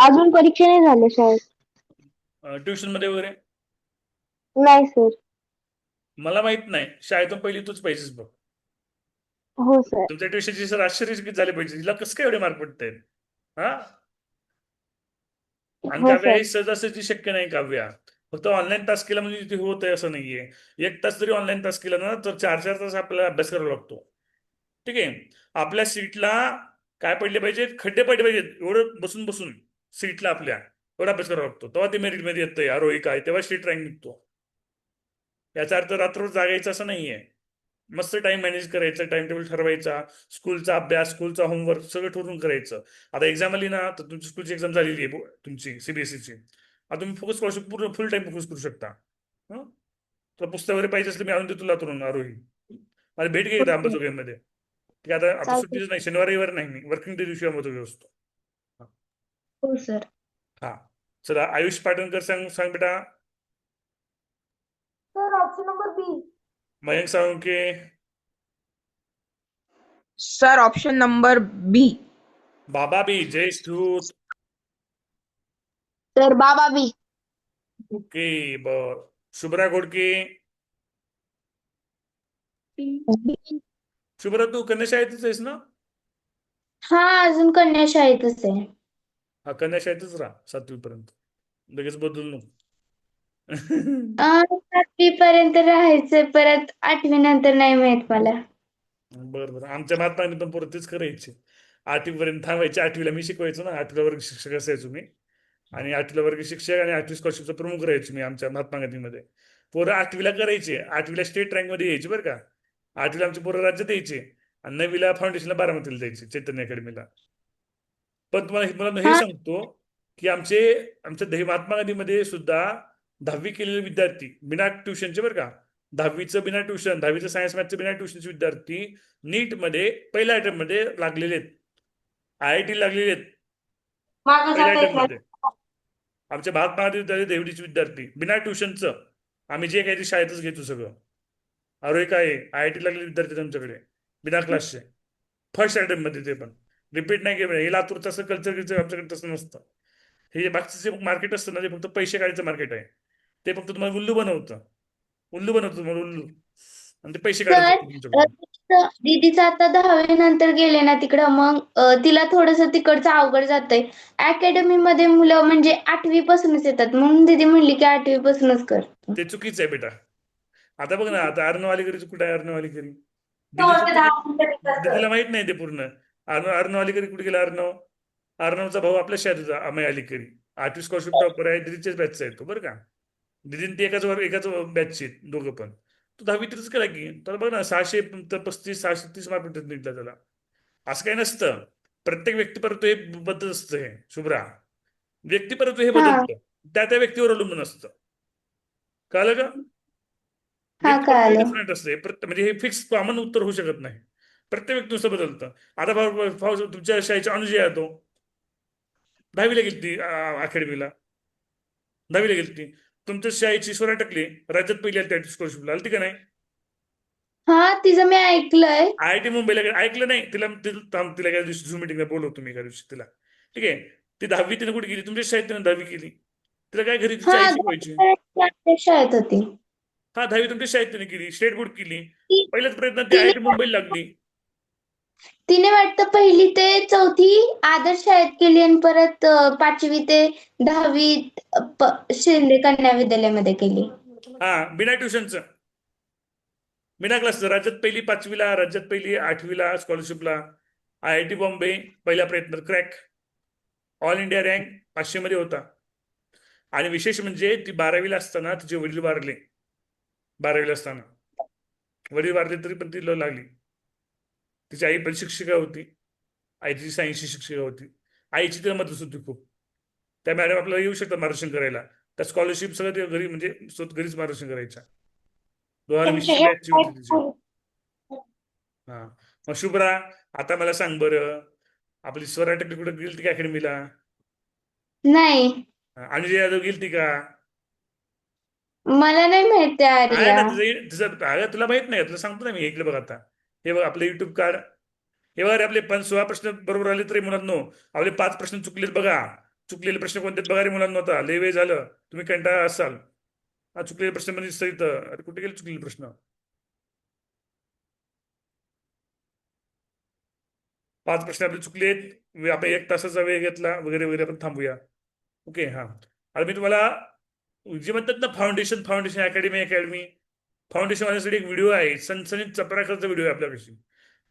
अजून परीक्षा नाही झाल्या शाळेत. ट्युशन मध्ये वगैरे? नाही सर. मला माहित नाही. शाळेतून पहिली तूच पाहिजेस बघ. हो सर. तुमच्या ट्युशनची सर आश्चर्यचकित झाले पाहिजे, तिला कसं काय एवढे मार्क पडतायत. हा. आणि हो काव्या सर. हे सहजासहजी शक्य नाही. काव्या फक्त ऑनलाईन तास केला म्हणजे ते होत आहे असं नाहीये. 1 तास जरी ऑनलाईन तास केला ना तर 4-4 तास आपल्याला अभ्यास करावा लागतो. ठीक आहे. आपल्या सीटला काय पडले पाहिजेत, खड्डे पडले पाहिजेत. एवढं बसून बसून सीटला आपल्या एवढा अभ्यास करावा लागतो, तेव्हा ते मेरिट मध्ये येतंय आरोही काय, तेव्हा सीट रँक निघतो. याचा अर्थ रात्र जागायचं असं नाहीये. मस्त टाइम मॅनेज करायचा, टाइम टेबल ठरवायचा, स्कूलचा अभ्यास, स्कूलचा होमवर्क सगळं ठरवून करायचं. आता एक्झाम आली ना तर तुमची स्कूलची एक्झाम झालेली आहे तुमची सीबीएसईची. आता तुम्ही फोकस करू शकता, पूर्ण फुल टाइम फोकस करू शकता. हं? तुला पुस्तक वगैरे पाहिजे असलं मी आणून देतो लातूरून आरोही. मला भेट घे अंबाजोगाईमध्ये. ठीक आहे. आता चालतंय. सुट्टीच नाही, शनिवार रविवार नाही, मी वर्किंग डे दिवशी अंबाजोगाई असतो. हो सर. हा. चला आयुष पाटणकर सांग सांग बेटा. Sir option number B. Mayank Salunke. Sir option number B. बाबा बी. जय श्रुत. सर बाबा बी. ओके. बर. शुभ्रा घोडके. शुभ्रा तू कन्या शाळेतच आहेस ना? हा अजून कन्या शाळेतच आहे. हा, कन्या शाळेतच राहा 7वी पर्यंत, लगेच बदलू नको. 7वी पर्यंत राहायचंय, परत 8वी नंतर नाही माहित मला. बरं बरं. आमच्या महात्माने पण पोरं तेच करायचे. 8वी पर्यंत थांबायचे. 8वीला मी शिकवायचो ना, 8वीला वर्ग शिक्षक असायचो मी. आणि 8वीला वर्ग शिक्षक आणि 8वी स्कॉलरशिपचा प्रमुख राहायचो मी आमच्या महात्मा गांधीमध्ये. पोरं 8वीला करायचे, 8वीला स्टेट रँक मध्ये यायची बरं का. 8वीला आमचे पोरं राज्यात यायचे आणि 9वीला फाउंडेशनला बारामतीला जायचे चैतन्य अकॅडमीला. पण मला हे हा. सांगतो की आमच्या महात्मा गांधीमध्ये सुद्धा 10वी केलेले विद्यार्थी बिना ट्युशनचे बरं का, 10वीचं बिना ट्युशन, 10वीचं सायन्स मॅथचं बिना ट्युशनचे विद्यार्थी नीट मध्ये पहिल्या अटेम्प्ट मध्ये लागलेले आहेत. IIT लागलेले आहेत पहिल्या अटेम्प्ट मध्ये. आमच्या महात्मा गांधी विद्यालय देवडीचे विद्यार्थी बिना ट्युशनचं, आम्ही जे काही ते शाळेतच घेतो सगळं. अरे काय IIT लागलेले विद्यार्थी आमच्याकडे बिना क्लासचे फर्स्ट अटेम्प्ट मध्ये, ते पण रिपीट नाही केलं. हे लातूरचं असं कल्चर आमच्याकडे तसं नसतं. हे बाकीचं जे मार्केट असतं ना, ते फक्त पैसे काढायचं मार्केट आहे. ते फक्त तुम्हाला उल्लू बनवतं तुम्हाला उल्लू, आणि ते पैसे काढायचे तुमच्याकडून. दीदीचं आता 10वी नंतर गेले ना तिकडं, मग तिला थोडस तिकडचं अवघड जातंय. अकॅडमी मध्ये मुलं म्हणजे 8वी पासूनच येतात, म्हणून दीदी म्हणली की 8वी पासूनच कर. ते चुकीचं आहे बेटा. आता बघ ना, आता अर्णव अलीकरीचं कुठे आहे? अर्णव अलीकरी दीदीला माहित नाही ते पूर्ण. अर्णव अलीकरी कुठे गेला? अर्णवचा भाऊ आपल्या शाळेत अमय अलीकरी 8वी स्कॉलरशिप टॉपर आहे, दीदीच्याच बॅचचा आहे तो बरं का. दीदीने ते एकाच बॅचचे दोघं पण. तो 10वी तरीच केला की. तर बघ ना, 635 630 मार्क भेटत निघला त्याला. असं काही नसतं. प्रत्येक व्यक्तिपरत्व हे बदलत असतं. हे शुभ्रा, व्यक्तिपरत्व हे बदलतं, त्या व्यक्तीवर अवलंबून असतं. कळलं का? व्यक्तिपरत्व डिफरंट असते. म्हणजे हे फिक्स कॉमन उत्तर होऊ शकत नाही. प्रत्येक व्यक्ती नुसतं बदलतं. आता तुमच्या शाळेचा अनुजय आहे तो, 10वीला गेलती अकॅडमीला, 10वीला गेलती. तुमच्या शाळेची स्वरा टाकली राज्यात पहिली आली त्या स्कॉलरशिपला, आलती का नाही? हा तिचं मी ऐकलंय. IIT मुंबईला ऐकलं नाही तिला? तिला एका दिवशी झूम मिटिंगला बोलवतो मी एका दिवशी तिला. ठीक आहे, ती 10वी तिने कुठे केली? तुमच्या शाळेत तिने 10वी केली. तिला काय घरी तिची आई शिकवायची. शाळेत होती. हा, 10वी तुमच्या शाळेत तिने केली, स्टेट बोर्ड केली. ती- पहिल्याच प्रयत्नात ती IIT मुंबईला लागली. तिने वाटतं 1ली ते 4थी आदर्श शाळेत केली आणि परत 5वी ते 10वी शिंदे कन्या विद्यालयामध्ये केली. हा, बिना ट्युशनचं, बिना क्लासचं. राज्यात पहिली 5वीला, राज्यात पहिली 8वीला स्कॉलरशिपला. IIT बॉम्बे पहिल्या प्रयत्नात क्रॅक. ऑल इंडिया रँक 500 मध्ये होता. आणि विशेष म्हणजे ती 12वीला असताना तिचे वडील वारले. 12वीला असताना वडील वारले तरी पण ती लागली. तिची आई पण शिक्षिका होती, आईची सायन्सची शिक्षिका होती. आईची तिला मदत होती खूप. त्या मॅडम आपल्याला येऊ शकतात मार्गदर्शन करायला. त्या स्कॉलरशिप सगळं ते घरी म्हणजे स्वतः घरीच मार्गदर्शन करायच्या. 2020ची बॅचची होती तिची. हा, मग शुभ्रा आता मला सांग बरं, आपली स्वरा टेक्निक कुठे गेलती का अकॅडमीला? नाही, अनुजय यादव गेलती का? मला नाही माहिती आहे आर्या. ना तिचं अगं तुला माहित नाही, तुला सांगतो ना मी. इकडे बघ आता, हे बघ आपलं युट्यूब कार्ड. हे बघा रे, आपले 16 प्रश्न बरोबर आले तरी मुलांनो, आपले 5 प्रश्न चुकलेत बघा. चुकलेले प्रश्न कोणते बघा रे मुलांना. आता लय वेळ झालं, तुम्ही कंटाळा असाल. हा, चुकलेले प्रश्न म्हणजे दिसतं इथं. अरे कुठे गेले चुकलेले प्रश्न? 5 प्रश्न आपले चुकलेत. आपण 1 तासाचा वेळ घेतला वगैरे वगैरे. आपण थांबूया. ओके, हा. आता मी तुम्हाला जे म्हणतात ना फाउंडेशन अकॅडमी फाउंडेशन वाल्यासाठी एक व्हिडिओ आहे, सनसनीत चपराकरचा व्हिडिओ आहे आपल्याकडे.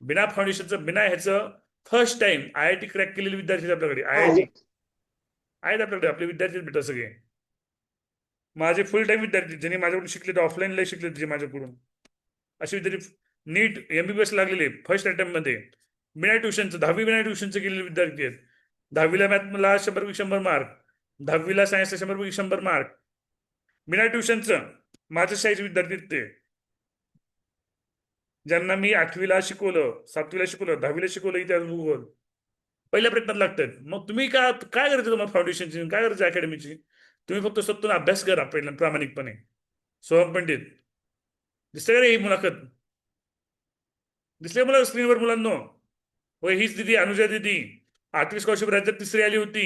बिना फाउंडेशनचं, बिना ह्याचं फर्स्ट टाइम IIT क्रॅक केलेले विद्यार्थी आपल्याकडे. IIT आहेत आपल्याकडे, आपले विद्यार्थी भेटा सगळे. माझे फुल टाइम विद्यार्थी ज्यांनी माझ्याकडून शिकले, ऑफलाईनला शिकले जे माझ्याकडून, असे विद्यार्थी नीट MBBS लागलेले फर्स्ट अटेम्प्ट मध्ये, बिना ट्युशनचं. 10वी बिना ट्युशनचं केलेले विद्यार्थी आहेत. 10वीला मॅथला 100 मार्क, 10वीला सायन्सला 100 मार्क, बिना ट्युशनचं. माझ्या शाळेचे विद्यार्थी ते, ज्यांना मी 8वीला शिकवलं, 7वीला शिकवलं, 10वीला शिकवलं इतिहास भूगोल, पहिल्या प्रयत्नात लागतात. मग तुम्ही काय करायचं? तुम्हाला फाउंडेशनची काय करायचं अकॅडमीची? तुम्ही फक्त स्वतःतून अभ्यास करा पहिला प्रामाणिकपणे. सोहम पंडित दिसते का रे ही मुलाखत? दिसले मला स्क्रीनवर मुलांनो? होय, हीच दिदी, अनुजा दिदी. 8वी स्कॉलरशिप राज्यात 3री आली होती.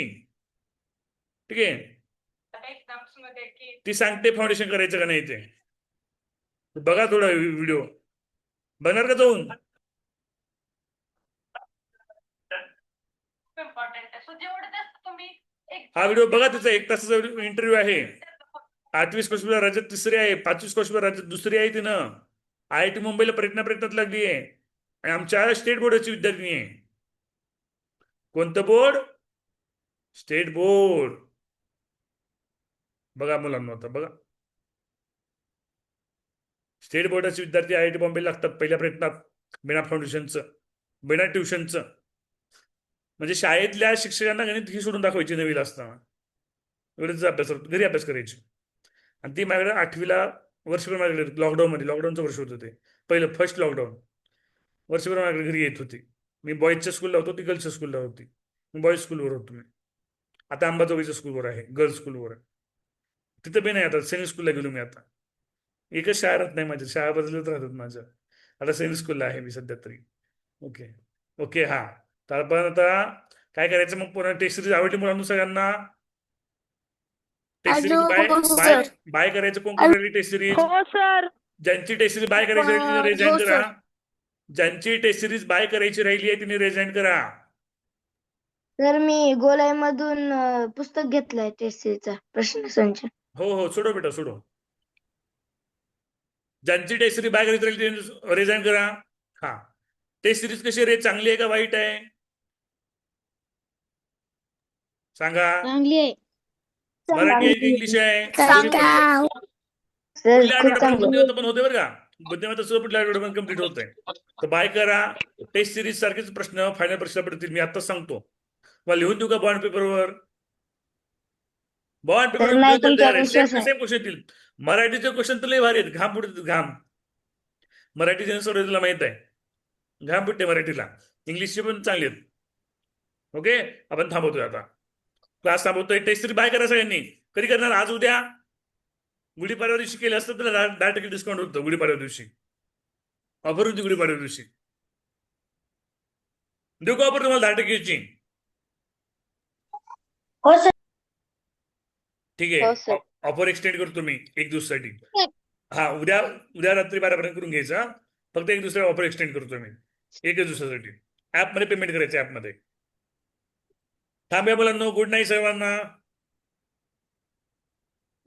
ठीक आहे, ती सांगते फाउंडेशन करायचं का नाही ते. बघा थोडा व्हिडिओ. बघणार का जाऊन? हा व्हिडिओ बघा, त्याचा 1 तासाचा इंटरव्ह्यू आहे. 8वी स्कॉलरशिप राज्यात 3री आहे, 5वी स्कॉलरशिप राज्यात 2री आहे. तिनं IIT मुंबईला प्रयत्नात लागली आहे. आणि आमच्या स्टेट बोर्डाची विद्यार्थी आहे. कोणतं बोर्ड? State board. बघा मुलांना, आता बघा, स्टेट बोर्डाचे विद्यार्थी IIT बॉम्बेला लागतात पहिल्या प्रयत्नात, बिना फाउंडेशनचं, बिना ट्युशनचं. म्हणजे शाळेतल्या शिक्षकांना गणित ही सोडून दाखवायची 9वीला असताना. एवढंच अभ्यास, घरी अभ्यास करायची. आणि ती माझ्याकडे 8वीला वर्षभर माझ्याकडे लॉकडाऊनचं वर्ष होतं ते, पहिलं फर्स्ट लॉकडाऊन. वर्षभर माझ्याकडे घरी येत होती. मी बॉईजच्या स्कूलला होतो, ती गर्ल्सच्या स्कूलला होती. मी बॉईज स्कूलवर होतो. मी आता अंबाजोगाईच्या स्कूलवर आहे, गर्ल्स स्कूलवर. तिथं बी नाही, आता सैनिक स्कूलला गेलो मी. आता एकच शाळा राहत नाही माझ्या, शाळा बदलत राहतात माझ्या. आता सैनिक स्कूलला आहे मी सध्या तरी. ओके ओके, हा. तर पण आता काय करायचं मग? पुन्हा टेस्ट सिरीज आवडली मुलांना सगळ्यांना? टेस्ट सिरीज बाय करायचं. कोण कोण राहिली टेस्ट सिरीज? हो सर. ज्यांची टेस्ट सिरीज बाय करायची राहिली तिने रेज हँड करा. ज्यांची टेस्ट सिरीज बाय करायची राहिली आहे तिने रेज हँड करा. तर मी गोलाईमधून पुस्तक घेतलंय टेस्टचा प्रश्नसंच. हो हो, सोडो बेटा, सोडो. ज्यांची टेस्ट सिरीज बाय करायची राहिली तिने रेज हँड करा. हा, टेस्ट सिरीज कशी रे, चांगली आहे का वाईट आहे? सांगा. चांगली आहे. मराठी आहे की इंग्लिश आहे? सर पुढल्या खूप आठवड्यात चांगली. बुद्धिमत्ता पण होते बरं का. बुद्धिमत्ता सुद्धा पुढल्या आठवड्यात कम्प्लीट होत आहे. तर बाय करा. टेस्ट सिरीज सारखेच प्रश्न फायनल परीक्षा पडतील. मी आताच सांगतो. मला लिहून देऊ का बॉन्ड पेपरवर? बॉन्ड तर नाही तुमच्यावर पेपर विश्वास आहे. सेम क्वेश्चन येतील. मराठीचे क्वेश्चन तर लय भारी आहेत. घाम फुटते घाम. मराठीचे सोडे तुला माहित आहे, घाम फुटते मराठीला. इंग्लिशचे पण चांगले आहेत. ओके, आपण थांबवतोय आता. क्लास थांबवतोय. टेस्ट तरी बाय करा सगळ्यांनी. कधी करणार? आज उद्या? गुढीपाडव्या दिवशी केलं असतं तर 10% डिस्काउंट होतं. गुढीपाडव्या दिवशी ऑफर होती. गुढीपाडव्या दिवशी देऊ का ऑफर तुम्हाला 10%ची? हो सर. ठीक हो आहे. सर. ऑफर एक्सटेंड करतो मी 1 दिवसासाठी. हा, उद्या उद्या रात्री 12 करून घ्यायचा. फक्त 1 दिवसाची ऑफर एक्सटेंड करतो मी 1 दिवसासाठी. ऍपमध्ये पेमेंट करायचं ऍपमध्ये. थांबूया मुलांनो. गुड नाईट सर्वांना.